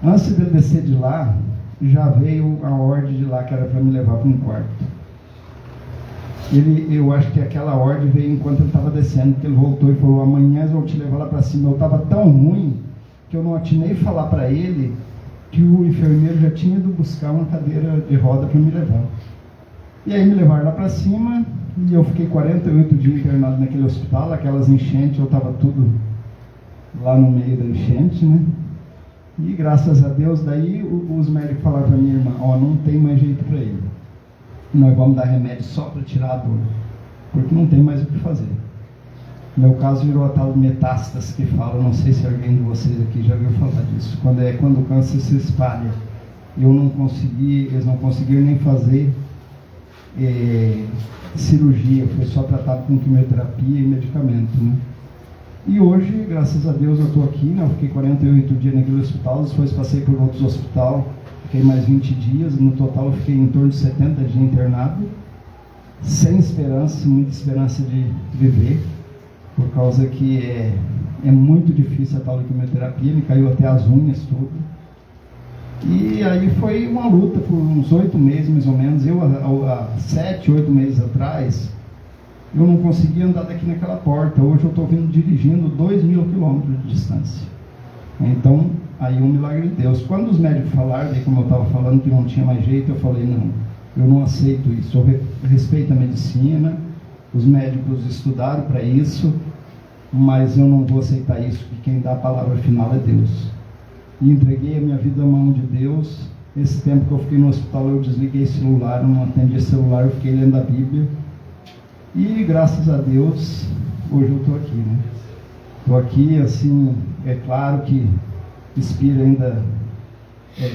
Antes de eu descer de lá, já veio a ordem de lá que era para me levar para um quarto. Eu acho que aquela ordem veio enquanto ele estava descendo, porque ele voltou e falou, amanhã eu vou te levar lá para cima. Eu estava tão ruim que eu não atinei falar para ele que o enfermeiro já tinha ido buscar uma cadeira de roda para me levar. E aí me levaram lá para cima e eu fiquei 48 dias internado naquele hospital, aquelas enchentes, eu estava tudo lá no meio da enchente, né? E graças a Deus, daí os médicos falaram para minha irmã, não tem mais jeito para ele. Nós vamos dar remédio só para tirar a dor, porque não tem mais o que fazer. Meu caso virou a tal de metástase que fala, não sei se alguém de vocês aqui já ouviu falar disso, quando o câncer se espalha. Eles não conseguiram nem fazer cirurgia, foi só tratado com quimioterapia e medicamento, né? E hoje, graças a Deus, eu estou aqui, né? Eu fiquei 48 dias naquele hospital, depois passei por outros hospitais, fiquei mais 20 dias, no total eu fiquei em torno de 70 dias internado, sem esperança, muita esperança de viver, por causa que é muito difícil a tal de quimioterapia, me caiu até as unhas, tudo. E aí foi uma luta por uns 8 meses, mais ou menos. Eu, há 7, 8 meses atrás, eu não conseguia andar daqui naquela porta. Hoje eu estou vindo dirigindo 2.000 quilômetros de distância. Então, aí um milagre de Deus. Quando os médicos falaram, como eu estava falando, que não tinha mais jeito, eu falei, não, eu não aceito isso. Eu respeito a medicina, os médicos estudaram para isso, mas eu não vou aceitar isso, porque quem dá a palavra final é Deus. E entreguei a minha vida à mão de Deus. Esse tempo que eu fiquei no hospital, eu desliguei o celular, não atendi celular, eu fiquei lendo a Bíblia. E graças a Deus, hoje eu estou aqui, né? Estou aqui, assim, é claro que inspira ainda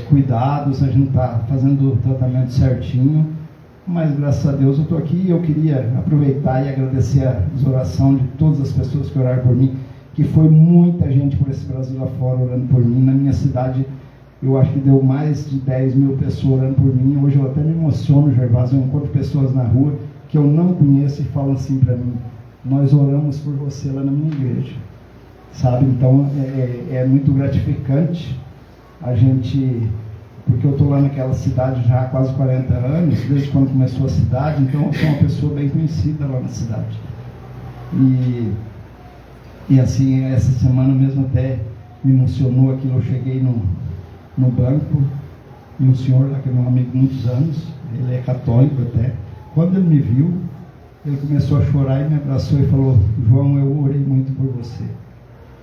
cuidados, a gente está fazendo o tratamento certinho, mas graças a Deus eu estou aqui e eu queria aproveitar e agradecer as orações de todas as pessoas que oraram por mim, que foi muita gente por esse Brasil afora orando por mim. Na minha cidade eu acho que deu mais de 10 mil pessoas orando por mim. Hoje eu até me emociono, Gervásio, eu encontro pessoas na rua que eu não conheço e falam assim para mim: nós oramos por você lá na minha igreja, sabe? Então é muito gratificante a gente, porque eu estou lá naquela cidade já há quase 40 anos, desde quando começou a cidade, então eu sou uma pessoa bem conhecida lá na cidade. E assim, essa semana mesmo até me emocionou aquilo. Eu cheguei no banco e um senhor lá, que é meu amigo há muitos anos, ele é católico até, quando ele me viu, ele começou a chorar e me abraçou e falou: João, eu orei muito por você.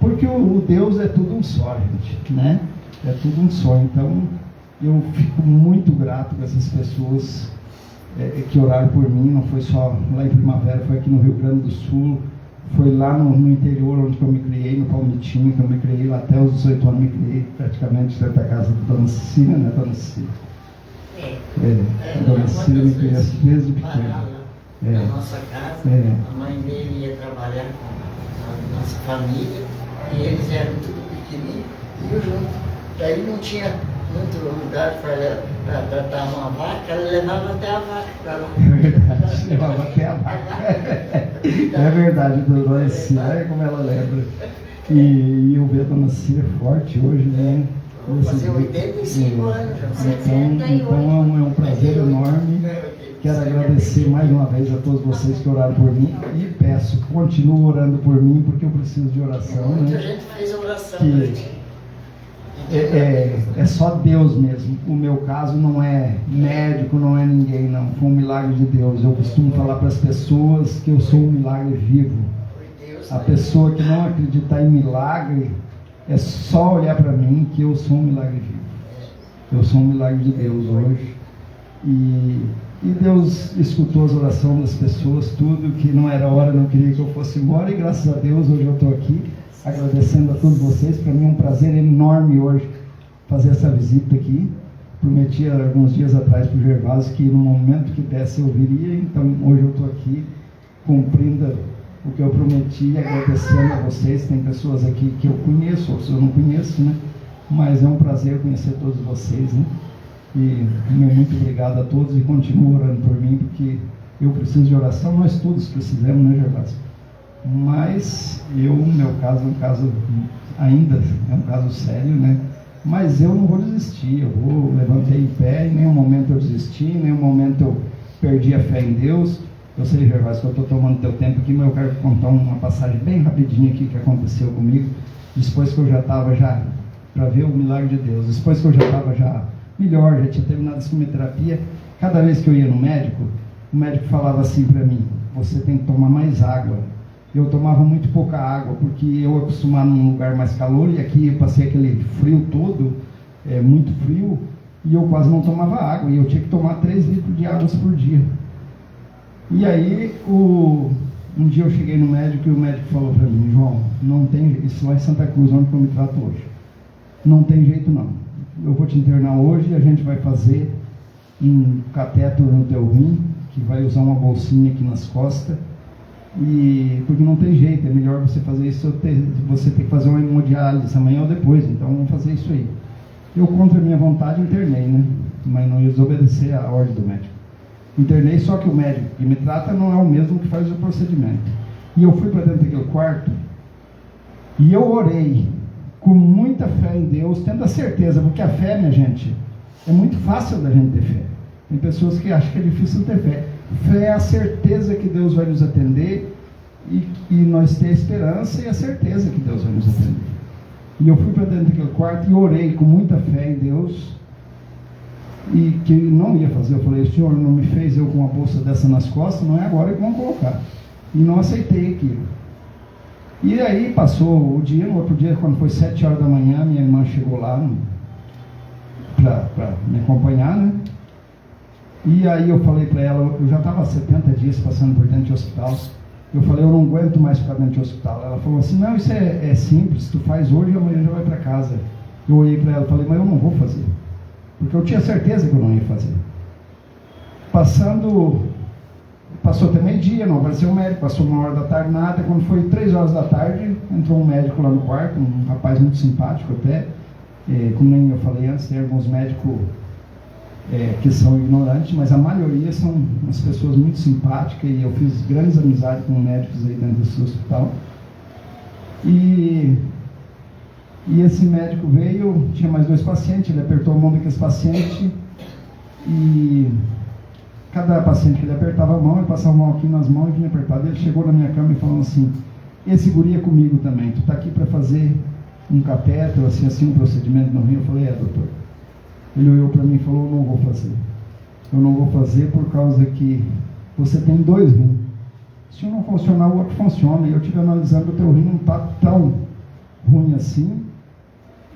Porque o Deus é tudo um só, gente, né? É tudo um só. Então eu fico muito grato com essas pessoas que oraram por mim. Não foi só lá em Primavera, foi aqui no Rio Grande do Sul, foi lá no interior onde eu me criei, no Palmitinho, que eu me criei lá até os 18 anos, me criei praticamente dentro da casa da Dona Cecília, né, Dona Cecília? A Dona Cecília me conhece desde pequeno. Na nossa casa, a mãe dele ia trabalhar com a nossa família e eles eram tudo pequenininhos e eu junto. Daí não tinha muito lugar para tratar uma vaca, ela levava até a vaca para lá. É verdade, levava até a vaca. É verdade, Dona Cecília, olha como ela lembra. E eu vejo a Dona Cecília forte hoje, né? Vou fazer 85 anos, então é um prazer enorme. Quero agradecer mais uma vez a todos vocês que oraram por mim e peço, continuem orando por mim, porque eu preciso de oração. Muita né? gente fez oração. É só Deus mesmo. O meu caso não é médico, não é ninguém, não. Foi um milagre de Deus. Eu costumo falar para as pessoas que eu sou um milagre vivo. A pessoa que não acreditar em milagre, é só olhar para mim que eu sou um milagre vivo. Eu sou um milagre de Deus hoje. E Deus escutou as orações das pessoas, tudo que não era hora, não queria que eu fosse embora, e graças a Deus hoje eu estou aqui, agradecendo a todos vocês. Para mim é um prazer enorme hoje fazer essa visita aqui. Prometi alguns dias atrás para o Gervásio que no momento que desse eu viria, então hoje eu estou aqui cumprindo o que eu prometi, agradecendo a vocês. Tem pessoas aqui que eu conheço, outros eu não conheço, né? Mas é um prazer conhecer todos vocês, né? E muito obrigado a todos e continuem orando por mim, porque eu preciso de oração. Nós todos precisamos, né, Gervásio? Mas no meu caso, é um caso ainda, é um caso sério, né? Mas eu não vou desistir, eu levantei em pé, em nenhum momento eu desisti, em nenhum momento eu perdi a fé em Deus. Eu sei, Gervásio, que eu estou tomando teu tempo aqui, mas eu quero contar uma passagem bem rapidinha aqui que aconteceu comigo, depois que eu já estava para ver o milagre de Deus, depois que eu já estava melhor, já tinha terminado a quimioterapia. Cada vez que eu ia no médico, o médico falava assim para mim: você tem que tomar mais água. Eu tomava muito pouca água, porque eu acostumado num lugar mais calor, e aqui eu passei aquele frio todo, muito frio, e eu quase não tomava água, e eu tinha que tomar 3 litros de água por dia. E aí, um dia eu cheguei no médico e o médico falou para mim: João, não tem, isso lá em Santa Cruz, onde eu me trato hoje, não tem jeito não. Eu vou te internar hoje e a gente vai fazer um cateter no teu rim, que vai usar uma bolsinha aqui nas costas, porque não tem jeito, é melhor você fazer isso, você tem que fazer uma hemodiálise amanhã ou depois, então vamos fazer isso aí. Eu, contra a minha vontade, internei, né? Mas não ia desobedecer a ordem do médico. Internei, só que o médico que me trata não é o mesmo que faz o procedimento. E eu fui para dentro daquele quarto e eu orei com muita fé em Deus, tendo a certeza, porque a fé, minha gente, é muito fácil da gente ter fé. Tem pessoas que acham que é difícil ter fé. Fé é a certeza que Deus vai nos atender e nós ter a esperança e a certeza que Deus vai nos atender. E eu fui para dentro daquele quarto e orei com muita fé em Deus, e que não ia fazer. Eu falei: o Senhor não me fez eu com uma bolsa dessa nas costas, não é agora que vão colocar. E não aceitei aquilo. E aí passou o dia, no outro dia, quando foi 7 horas da manhã, minha irmã chegou lá para me acompanhar, né? E aí eu falei para ela, eu já estava há 70 dias passando por dentro de hospital, eu falei: eu não aguento mais ficar dentro de hospital. Ela falou assim: não, isso é simples, tu faz hoje e amanhã já vai para casa. Eu olhei para ela e falei: mas eu não vou fazer, porque eu tinha certeza que eu não ia fazer. Passou até meio-dia, não apareceu o médico, passou 1h da tarde, nada. Quando foi 3 horas da tarde, entrou um médico lá no quarto, um rapaz muito simpático até, como nem eu falei antes, tem alguns médicos que são ignorantes, mas a maioria são umas pessoas muito simpáticas, e eu fiz grandes amizades com médicos aí dentro desse hospital. E esse médico veio, tinha mais 2 pacientes, ele apertou a mão daqueles pacientes, e cada paciente que ele apertava a mão, ele passava a mão aqui nas mãos e vinha apertado. Ele chegou na minha cama e falou assim: esse guri é comigo também, tu tá aqui para fazer um catéter, assim, um procedimento no rim? Eu falei: doutor. Ele olhou para mim e falou: eu não vou fazer. Eu não vou fazer por causa que você tem 2 rins. Se um não funcionar, o outro funciona. E eu estive analisando, o teu rim não está tão ruim assim,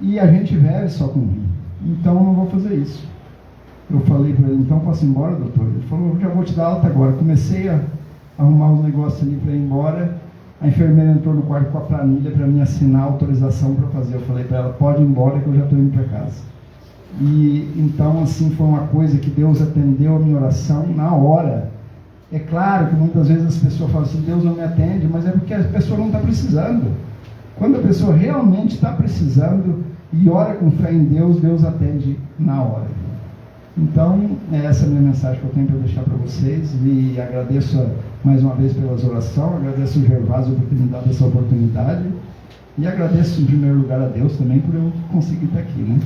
e a gente vive só com rim. Então eu não vou fazer isso. Eu falei para ele: então posso ir embora, doutor? Ele falou: eu já vou te dar alta agora. Comecei a arrumar os negócios ali para ir embora. A enfermeira entrou no quarto com a planilha para me assinar a autorização para fazer. Eu falei para ela: pode ir embora que eu já estou indo para casa. E então, assim, foi uma coisa que Deus atendeu a minha oração na hora. É claro que muitas vezes as pessoas falam assim: Deus não me atende, mas é porque a pessoa não está precisando. Quando a pessoa realmente está precisando e ora com fé em Deus, Deus atende na hora. Então, essa é a minha mensagem que eu tenho para deixar para vocês, e agradeço mais uma vez pelas orações, agradeço o Gervásio por ter me dado essa oportunidade, e agradeço em primeiro lugar a Deus também por eu conseguir estar aqui, né?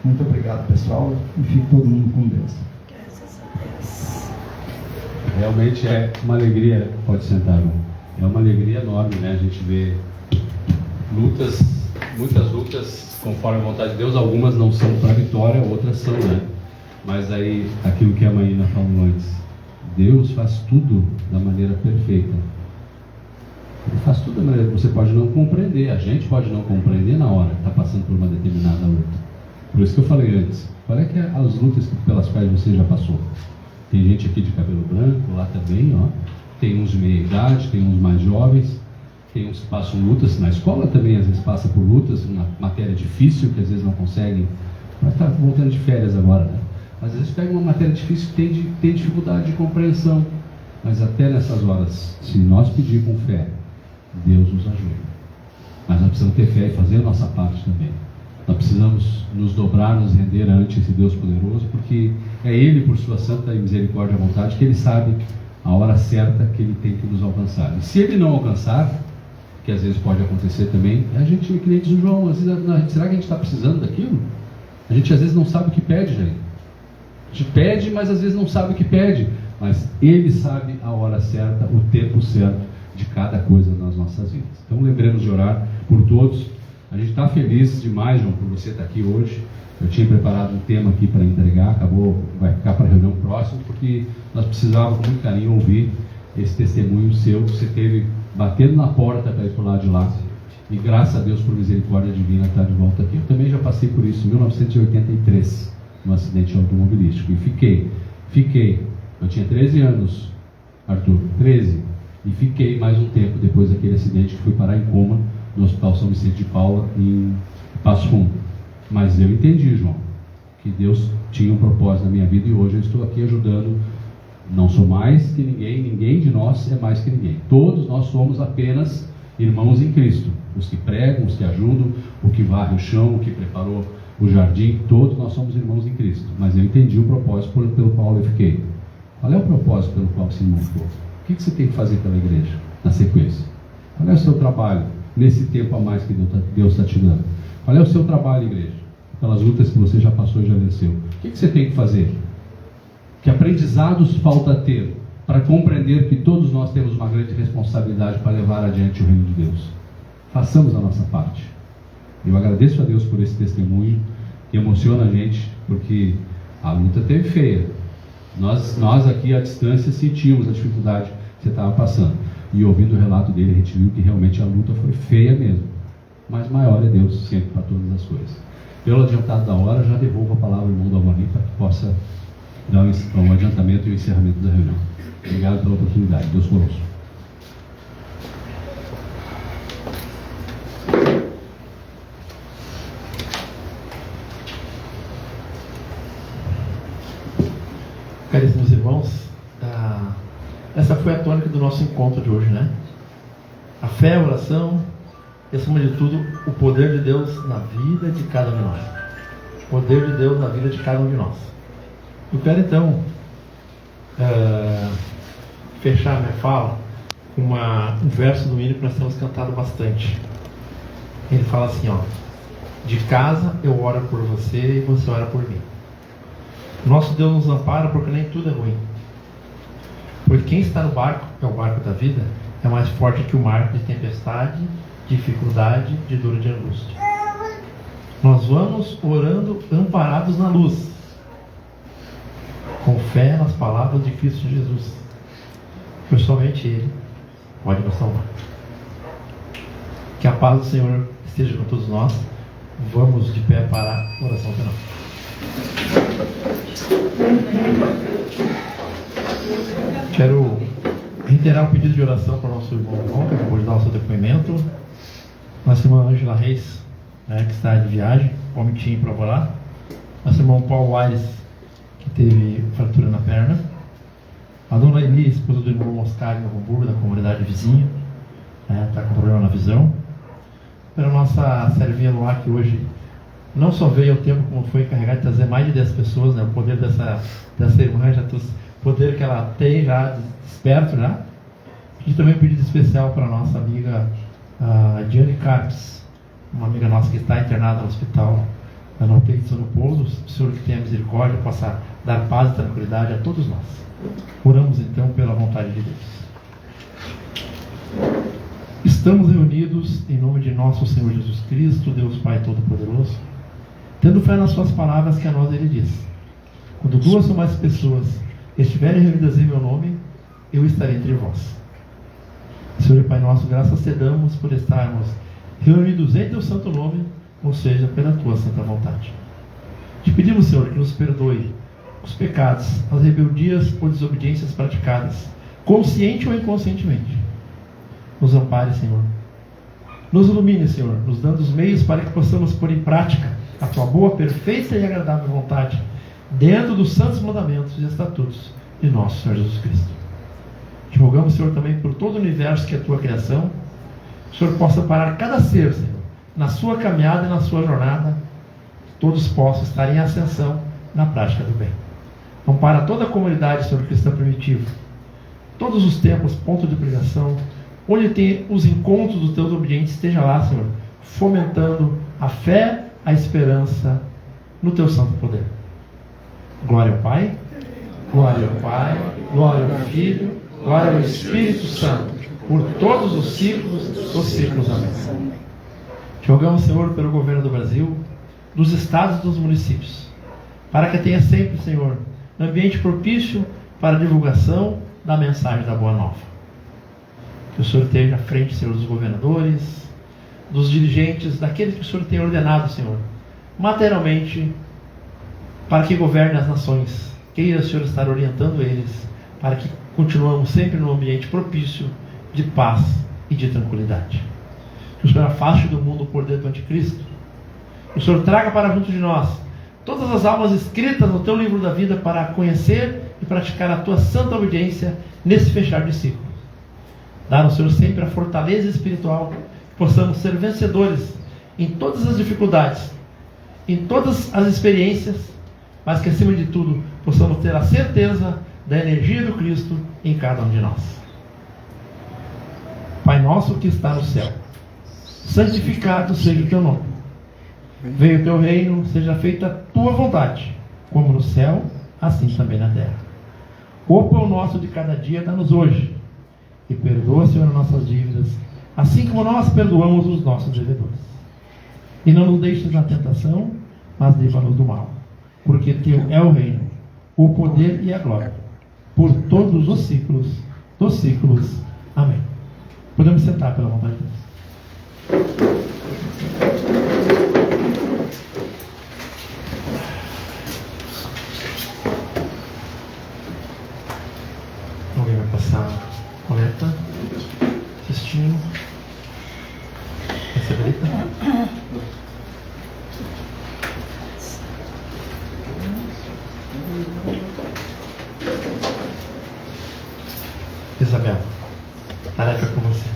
Muito obrigado, pessoal, e fique todo mundo com Deus. Graças a Deus. Realmente é uma alegria, pode sentar, irmão. É uma alegria enorme, né? A gente vê lutas, muitas lutas conforme a vontade de Deus. Algumas não são para vitória, outras são, né? Mas aí, aquilo que a Maína falou antes, Deus faz tudo da maneira perfeita. Ele faz tudo da maneira que você pode não compreender, a gente pode não compreender na hora que está passando por uma determinada luta. Por isso que eu falei antes, qual é que é as lutas pelas quais você já passou? Tem gente aqui de cabelo branco, lá também, ó. Tem uns de meia idade, tem uns mais jovens, tem uns que passam lutas na escola também, às vezes passa por lutas, uma matéria difícil que às vezes não conseguem, mas está voltando de férias agora, né? Às vezes pega uma matéria difícil que tem dificuldade de compreensão, mas até nessas horas, se nós pedir com fé, Deus nos ajuda. Mas nós precisamos ter fé e fazer a nossa parte também. Nós precisamos nos dobrar, nos render ante esse Deus poderoso, porque é Ele, por sua santa misericórdia e vontade, que Ele sabe a hora certa que Ele tem que nos alcançar. E se Ele não alcançar, que às vezes pode acontecer também, a gente, que nem diz o João, às vezes, será que a gente está precisando daquilo? A gente às vezes não sabe o que pede, gente. A gente pede, mas às vezes não sabe o que pede. Mas Ele sabe a hora certa, o tempo certo de cada coisa nas nossas vidas. Então lembremos de orar por todos. A gente está feliz demais, João, por você estar aqui hoje. Eu tinha preparado um tema aqui para entregar, vai ficar para a reunião próxima, porque nós precisávamos com muito carinho ouvir esse testemunho seu, que você teve batendo na porta para ir para o lado de lá. E graças a Deus, por misericórdia divina, está de volta aqui. Eu também já passei por isso em 1983, num acidente automobilístico. E fiquei. Eu tinha 13 anos, Arthur, 13. E fiquei mais um tempo depois daquele acidente, que fui parar em coma no Hospital São Vicente de Paula, em Passo Fundo. Mas eu entendi, João, que Deus tinha um propósito na minha vida, e hoje eu estou aqui ajudando. Não sou mais que ninguém de nós é mais que ninguém. Todos nós somos apenas irmãos em Cristo. Os que pregam, os que ajudam, o que varre o chão, o que preparou o jardim, todos nós somos irmãos em Cristo. Mas eu entendi o propósito pelo qual eu fiquei. Qual é o propósito pelo qual esse irmão ficou? O que você tem que fazer pela igreja, na sequência? Qual é o seu trabalho nesse tempo a mais que Deus está te dando? Qual é o seu trabalho, igreja? Pelas lutas que você já passou e já venceu. O que você tem que fazer? Que aprendizados falta ter para compreender que todos nós temos uma grande responsabilidade para levar adiante o reino de Deus? Façamos a nossa parte. Eu agradeço a Deus por esse testemunho, que emociona a gente, porque a luta teve feia. Nós aqui à distância sentimos a dificuldade que você estava passando. E ouvindo o relato dele, a gente viu que realmente a luta foi feia mesmo. Mas maior é Deus sempre para todas as coisas. Pelo adiantado da hora, já devolvo a palavra ao irmão Dalvani para que possa dar um adiantamento e o encerramento da reunião. Obrigado pela oportunidade. Deus conosco. Caríssimos irmãos, essa foi a tônica do nosso encontro de hoje, né? A fé, a oração e, acima de tudo, o poder de Deus na vida de cada um de nós. poder de Deus na vida de cada um de nós. Eu quero então fechar minha fala com um verso do hino que nós temos cantado bastante. Ele fala assim, ó: de casa eu oro por você e você ora por mim. Nosso Deus nos ampara porque nem tudo é ruim. Porque quem está no barco, que é o barco da vida, é mais forte que o mar de tempestade, dificuldade, de dor e de angústia. Nós vamos orando amparados na luz, com fé nas palavras de Cristo Jesus, pois somente Ele pode nos salvar. Que a paz do Senhor esteja com todos nós. Vamos de pé para a oração final. Quero reiterar o pedido de oração para o nosso irmão João, que acabou de dar o seu depoimento. Nossa irmã Ângela Reis, que está de viagem, vomitinho para volar. Nosso irmão Paulo Aires, que teve fratura na perna. A dona Eli, esposa do irmão Moscari, no Hamburgo, da comunidade vizinha, está com problema na visão. Para a nossa Servinha Luá, que hoje não só veio ao tempo, como foi encarregada de trazer mais de 10 pessoas, o poder dessa irmã, o poder que ela tem já, desperto já. E também um pedido especial para a nossa amiga Diane Carpes, uma amiga nossa que está internada no hospital, na UTI de São Leopoldo. O Senhor, que tenha misericórdia, possa dar paz e tranquilidade a todos nós. Oramos então pela vontade de Deus. Estamos reunidos em nome de nosso Senhor Jesus Cristo, Deus Pai Todo-Poderoso, tendo fé nas suas palavras que a nós Ele diz: quando 2 ou mais pessoas estiverem reunidas em meu nome, eu estarei entre vós. Senhor e Pai nosso, graças te damos por estarmos reunidos em teu santo nome, ou seja, pela tua santa vontade. Te pedimos, Senhor, que nos perdoe os pecados, as rebeldias ou desobediências praticadas, consciente ou inconscientemente. Nos ampare, Senhor. Nos ilumine, Senhor, nos dando os meios para que possamos pôr em prática a tua boa, perfeita e agradável vontade, dentro dos santos mandamentos e estatutos de nosso Senhor Jesus Cristo. Te rogamos, Senhor, também por todo o universo que é a tua criação, que o Senhor possa parar cada ser, Senhor, na sua caminhada e na sua jornada, que todos possam estar em ascensão na prática do bem. Ampara toda a comunidade, Senhor, cristã primitiva, todos os templos, ponto de pregação, onde tem os encontros dos teus obedientes, esteja lá, Senhor, fomentando a fé, a esperança no teu santo poder. Glória ao Pai, glória ao Pai, glória ao Filho, glória ao Espírito Santo, por todos os ciclos dos ciclos. Amém. Te rogamos, Senhor, pelo governo do Brasil, dos estados e dos municípios, para que tenha sempre, Senhor, um ambiente propício para a divulgação da mensagem da Boa Nova. Que o Senhor esteja à frente, Senhor, dos governadores, dos dirigentes, daqueles que o Senhor tem ordenado, Senhor, materialmente, para que governe as nações. Queira o Senhor estar orientando eles, para que continuemos sempre num ambiente propício de paz e de tranquilidade. Que o Senhor afaste do mundo o poder do anticristo. Que o Senhor traga para junto de nós todas as almas escritas no teu livro da vida para conhecer e praticar a tua santa obediência nesse fechar de ciclo. Dá ao Senhor sempre a fortaleza espiritual, que possamos ser vencedores em todas as dificuldades, em todas as experiências, mas que acima de tudo possamos ter a certeza da energia do Cristo em cada um de nós. Pai nosso que está no céu, santificado seja o teu nome. Venha o teu reino, seja feita a tua vontade, como no céu, assim também na terra. O pão nosso de cada dia dá-nos hoje, e perdoa, Senhor, as nossas dívidas, assim como nós perdoamos os nossos devedores. E não nos deixes na tentação, mas livra-nos do mal, porque teu é o reino, o poder e a glória, por todos os ciclos dos ciclos. Amém. Podemos sentar pela vontade de Deus. Alguém vai passar coleta, cestinho, receberita. Isabel, tarefa com você.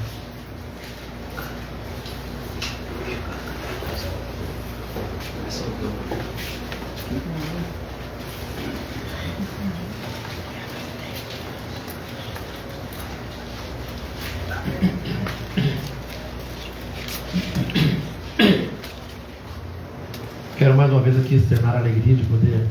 Quero mais uma vez aqui externar a alegria de poder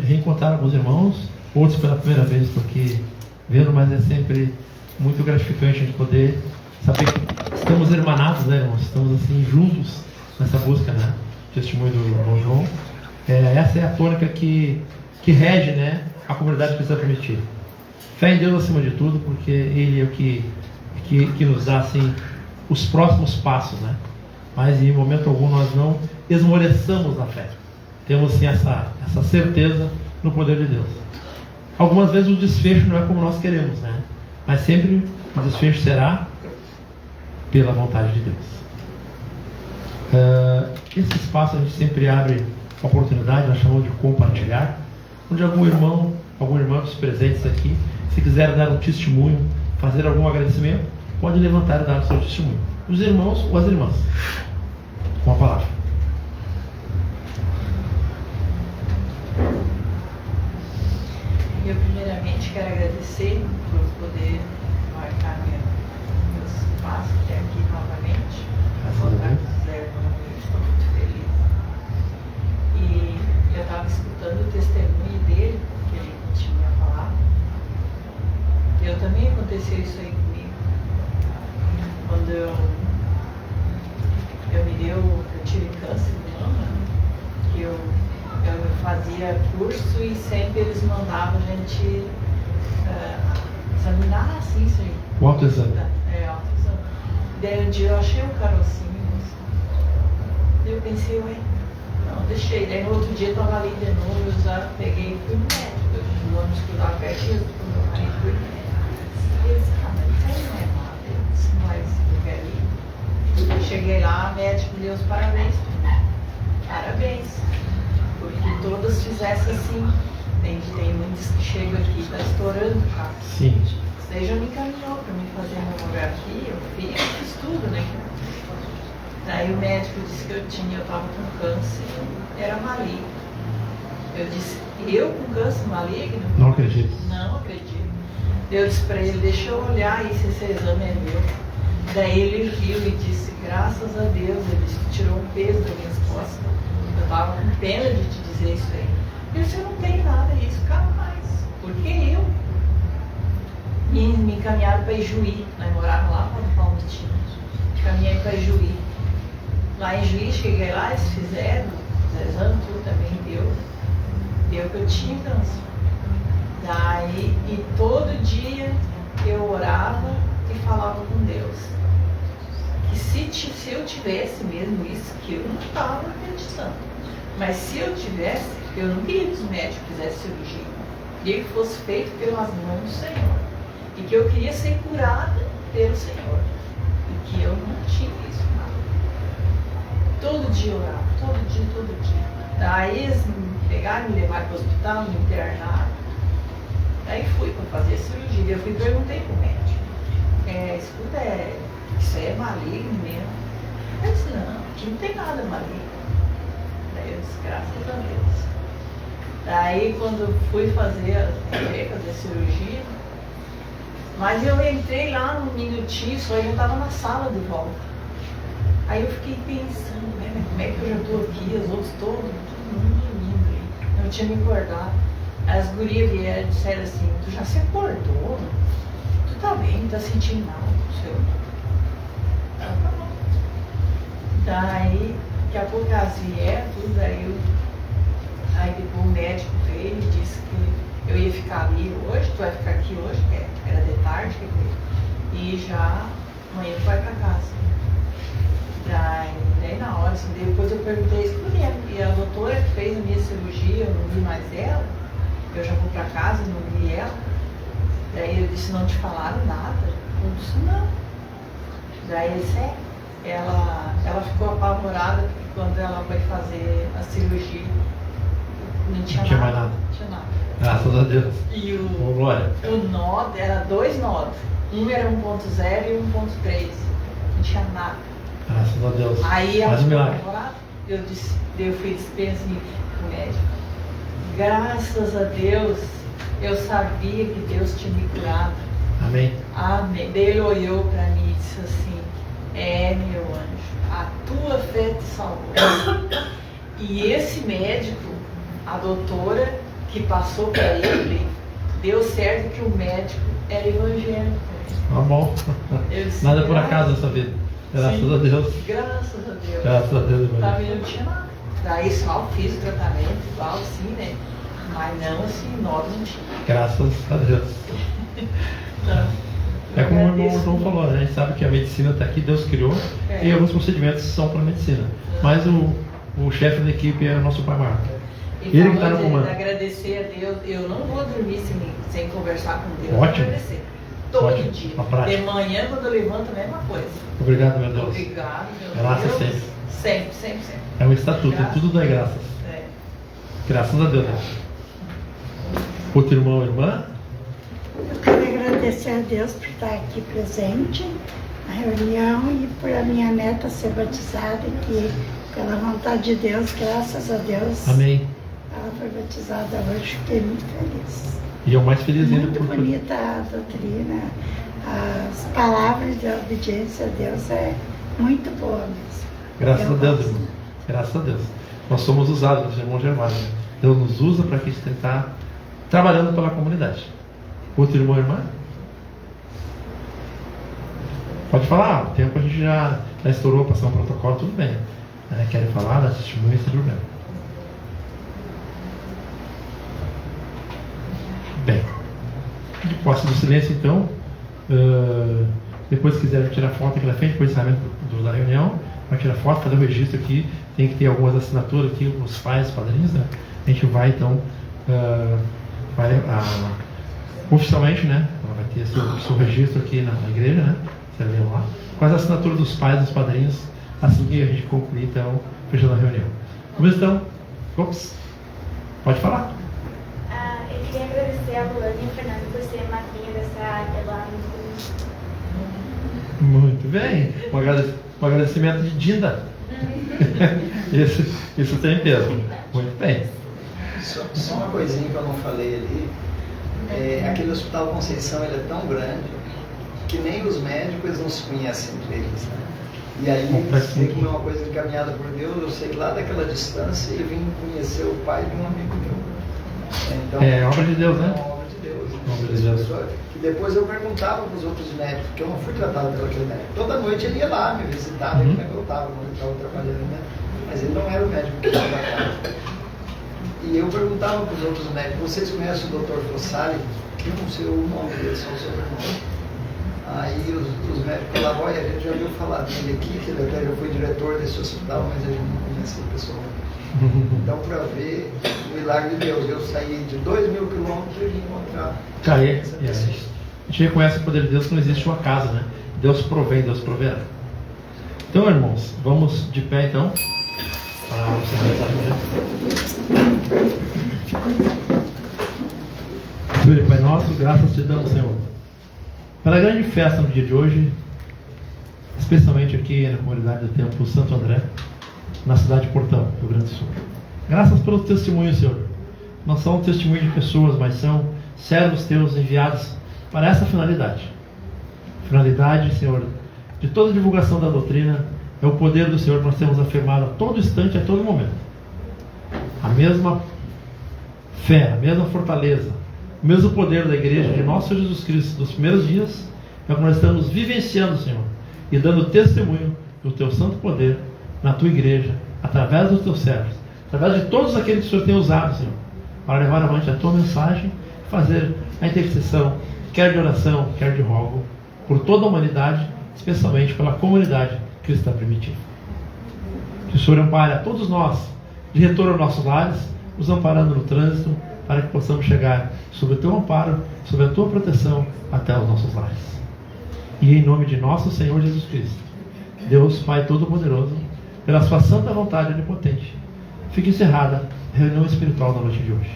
reencontrar alguns irmãos, outros pela primeira vez estou aqui vendo, mas é sempre muito gratificante a gente poder saber que estamos hermanados, né, irmãos? Estamos assim juntos nessa busca, né? Testemunho do irmão João. Essa é a tônica que rege, né, a comunidade cristã primitiva. Fé em Deus acima de tudo, porque Ele é o que nos dá assim os próximos passos, né? Mas em momento algum nós não esmoreçamos na fé. Temos sim essa certeza no poder de Deus. Algumas vezes o desfecho não é como nós queremos, né? Mas sempre o desfecho será pela vontade de Deus. Esse espaço a gente sempre abre a oportunidade, nós chamamos de compartilhar, onde algum irmão dos presentes aqui, se quiser dar um testemunho, fazer algum agradecimento, pode levantar e dar o seu testemunho. Os irmãos ou as irmãs. Com a palavra. Eu primeiramente quero agradecer por poder marcar meu espaço aqui novamente. Para voltar com Zé, eu estou muito feliz. E eu estava escutando o testemunho dele, que ele tinha falado. Eu também aconteceu isso aí comigo. Quando eu tive câncer de mama, que eu fazia curso e sempre eles mandavam a gente examinar assim, isso aí. O autoexame. Autoexame. Daí um dia eu achei um carocinho, assim. Eu pensei, ué, não, deixei. Daí no outro dia eu estava ali de novo, eu já peguei e fui no médico. Eu vamos estudar pertinho com o meu marido, fui no médico. E ele disse, mas isso aí não é nada. Eu disse, mas eu quero ir. Eu cheguei lá, o médico me deu os parabéns. Parabéns. Porque todas fizessem assim. Tem muitos que chegam aqui e está estourando, cara. Sim. Você já me encaminhou para me fazer mamografia, eu fiz tudo, né? Aí o médico disse que eu estava com câncer, era maligno. Eu disse, eu com câncer maligno? Não acredito. Não acredito. Eu disse para ele, deixa eu olhar aí se esse exame é meu. Daí ele riu e disse, graças a Deus, ele disse, tirou um peso das minhas costas. Eu estava com pena de te dizer isso aí. Eu disse, eu não tenho nada disso, capaz. Porque eu me encaminharam para Ijuí. Nós morávamos lá para o Palmitinho. Caminhei para Ijuí. Lá em Juí, cheguei lá, eles fizeram os exames, tudo também deu que eu tinha câncer. Daí, e todo dia eu orava e falava com Deus. Que se eu tivesse mesmo isso, que eu não estava acreditando, mas se eu tivesse, eu não queria que os médicos fizessem cirurgia. Eu queria que fosse feito pelas mãos do Senhor. E que eu queria ser curada pelo Senhor. E que eu não tinha isso. Todo dia eu orava, todo dia. Daí eles me pegaram, me levaram para o hospital, me internaram. Daí fui para fazer a cirurgia. Eu fui e perguntei para o médico. Escuta, isso aí é maligno mesmo? Ele disse, não, aqui não tem nada maligno. Daí eu disse, graças a Deus. Daí quando fui fazer a cirurgia, mas eu entrei lá num minutinho, só eu estava na sala de volta. Aí eu fiquei pensando, né, como é que eu já estou aqui, os outros todos, todo mundo dormindo aí. Eu tinha me acordado. As gurias vieram e disseram assim, tu já se acordou? Tu tá bem, não tá sentindo nada, não sei. Tá bom. Daí, daqui a pouco elas vieram, tudo, aí depois o médico veio e disse que eu ia ficar ali hoje, tu vai ficar aqui hoje, era de tarde, e já amanhã tu vai pra casa. Daí na hora, assim, depois eu perguntei isso pra minha, e a doutora que fez a minha cirurgia, eu não vi mais ela, eu já vou pra casa, não vi ela. Daí eu disse, não te falaram nada? Eu disse, não. Daí ele disse, ela ficou apavorada porque quando ela foi fazer a cirurgia, não tinha mais nada. Não tinha nada. Graças a Deus. E glória. O nó, era 2 nódulos. Um era 1.0 e 1.3. Não tinha nada. Graças a Deus. Aí ela faz um ficou milagre. apavorada. Eu fui dizer assim, o médico. Graças a Deus, eu sabia que Deus tinha me curado. Amém. Amém. Ele olhou para mim e disse assim: meu anjo, a tua fé te salvou. E esse médico, a doutora que passou para ele, deu certo que o médico era evangélico. Tá bom. Nada por acaso nessa vida. Graças a Deus. Graças a Deus. Graças a Deus. Também não tinha nada. Daí só fiz o tratamento igual assim, né? Mas não assim, nós não tínhamos. Graças a Deus. É como o irmão João falou, né? A gente sabe que a medicina está aqui, Deus criou, e alguns procedimentos são para a medicina. Mas o chefe da equipe é o nosso pai Marco. E Ele que está no comando. Agradecer a Deus, eu não vou dormir sem conversar com Deus. Ótimo. Agradecer. Todo Ótimo. dia. Uma prática. De manhã, quando eu levanto, a mesma coisa. Obrigado, meu Deus. Obrigado, meu Graças Deus. sempre. Sempre, sempre, sempre. É um estatuto, Graças. tudo dá graças. É. Graças a Deus. Outro irmão ou irmã? Eu quero agradecer a Deus por estar aqui presente na reunião e por a minha neta ser batizada aqui, pela vontade de Deus, graças a Deus. Amém. Ela foi batizada hoje, fiquei muito feliz. E é o mais feliz ainda Muito bonita a doutrina, as palavras de obediência a Deus é muito boa mesmo. Graças Eu a Deus, gosto. irmão. Graças a Deus. Nós somos usados, nosso irmão Gervásio. Deus nos usa para que a gente estar trabalhando pela comunidade. Outro irmão ou irmã? Pode falar, o tempo a gente já estourou, passar um protocolo, tudo bem. Querem falar, dar testemunha, tudo bem. Bem, de posse do silêncio, então, depois se quiserem tirar foto aqui na frente, depois do encerramento da reunião, vai tirar foto, fazer o registro aqui, tem que ter algumas assinaturas aqui, os pais, os padrinhos, né? A gente vai, então, oficialmente, né? Vai ter seu registro aqui na igreja, né? Você vê lá, com as assinaturas dos pais, dos padrinhos, assim que a gente concluir, então, fechando a reunião. Como estão? Ops. Pode falar. Eu queria agradecer a Luana e o Fernando por ser madrinha dessa área lá no Muito bem. Um agradecimento de Dinda. Isso tem peso. Muito bem. Só uma coisinha que eu não falei ali. Aquele Hospital Conceição ele é tão grande que nem os médicos não se conhecem entre eles. Né? E aí, sei que é uma coisa encaminhada por Deus, eu sei que lá daquela distância ele vim conhecer o pai de um amigo meu. Então, É obra de Deus, né? É uma obra de Deus. Obra de Deus. E depois eu perguntava para os outros médicos, porque eu não fui tratado pelo aquele médico. Toda noite ele ia lá me visitar, como é que eu estava quando eu estava trabalhando, né? Mas ele não era o médico que estava tratado. E eu perguntava para os outros médicos, vocês conhecem o Dr. Fossari? Eu não sei o nome dele, só o sobrenome. Aí os médicos falavam, olha, a gente já ouviu falar dele aqui, que ele até já foi diretor desse hospital, mas a gente não conhecia a pessoa. Então, para ver o milagre de Deus, eu saí de 2.000 quilômetros e vim encontrar essa pessoa. A gente reconhece o poder de Deus que não existe um acaso, né? Deus provém, Deus proverá. Então, irmãos, vamos de pé então. Senhor e Pai nosso, graças te damos, Senhor, pela grande festa no dia de hoje, especialmente aqui na comunidade do Templo Santo André, na cidade de Portão, Rio Grande do Sul. Graças pelo testemunho, Senhor. Não são testemunhos de pessoas, mas são servos teus enviados para essa finalidade. Finalidade, Senhor, de toda a divulgação da doutrina é o poder do Senhor que nós temos afirmado a todo instante, a todo momento. A mesma fé, a mesma fortaleza, o mesmo poder da igreja de nosso Senhor Jesus Cristo dos primeiros dias é o que nós estamos vivenciando, Senhor, e dando testemunho do teu santo poder na tua igreja, através dos teus servos, através de todos aqueles que o Senhor tem usado, Senhor, para levar avante a tua mensagem, fazer a intercessão, quer de oração, quer de rogo, por toda a humanidade, especialmente pela comunidade cristã primitiva. Que o Senhor ampare a todos nós, de retorno aos nossos lares, nos amparando no trânsito, para que possamos chegar sob o teu amparo, sob a tua proteção, até os nossos lares. E em nome de nosso Senhor Jesus Cristo, Deus Pai Todo-Poderoso, pela sua santa vontade onipotente, fica encerrada a reunião espiritual da noite de hoje.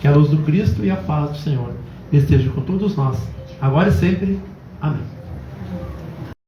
Que a luz do Cristo e a paz do Senhor esteja com todos nós, agora e sempre. Amém.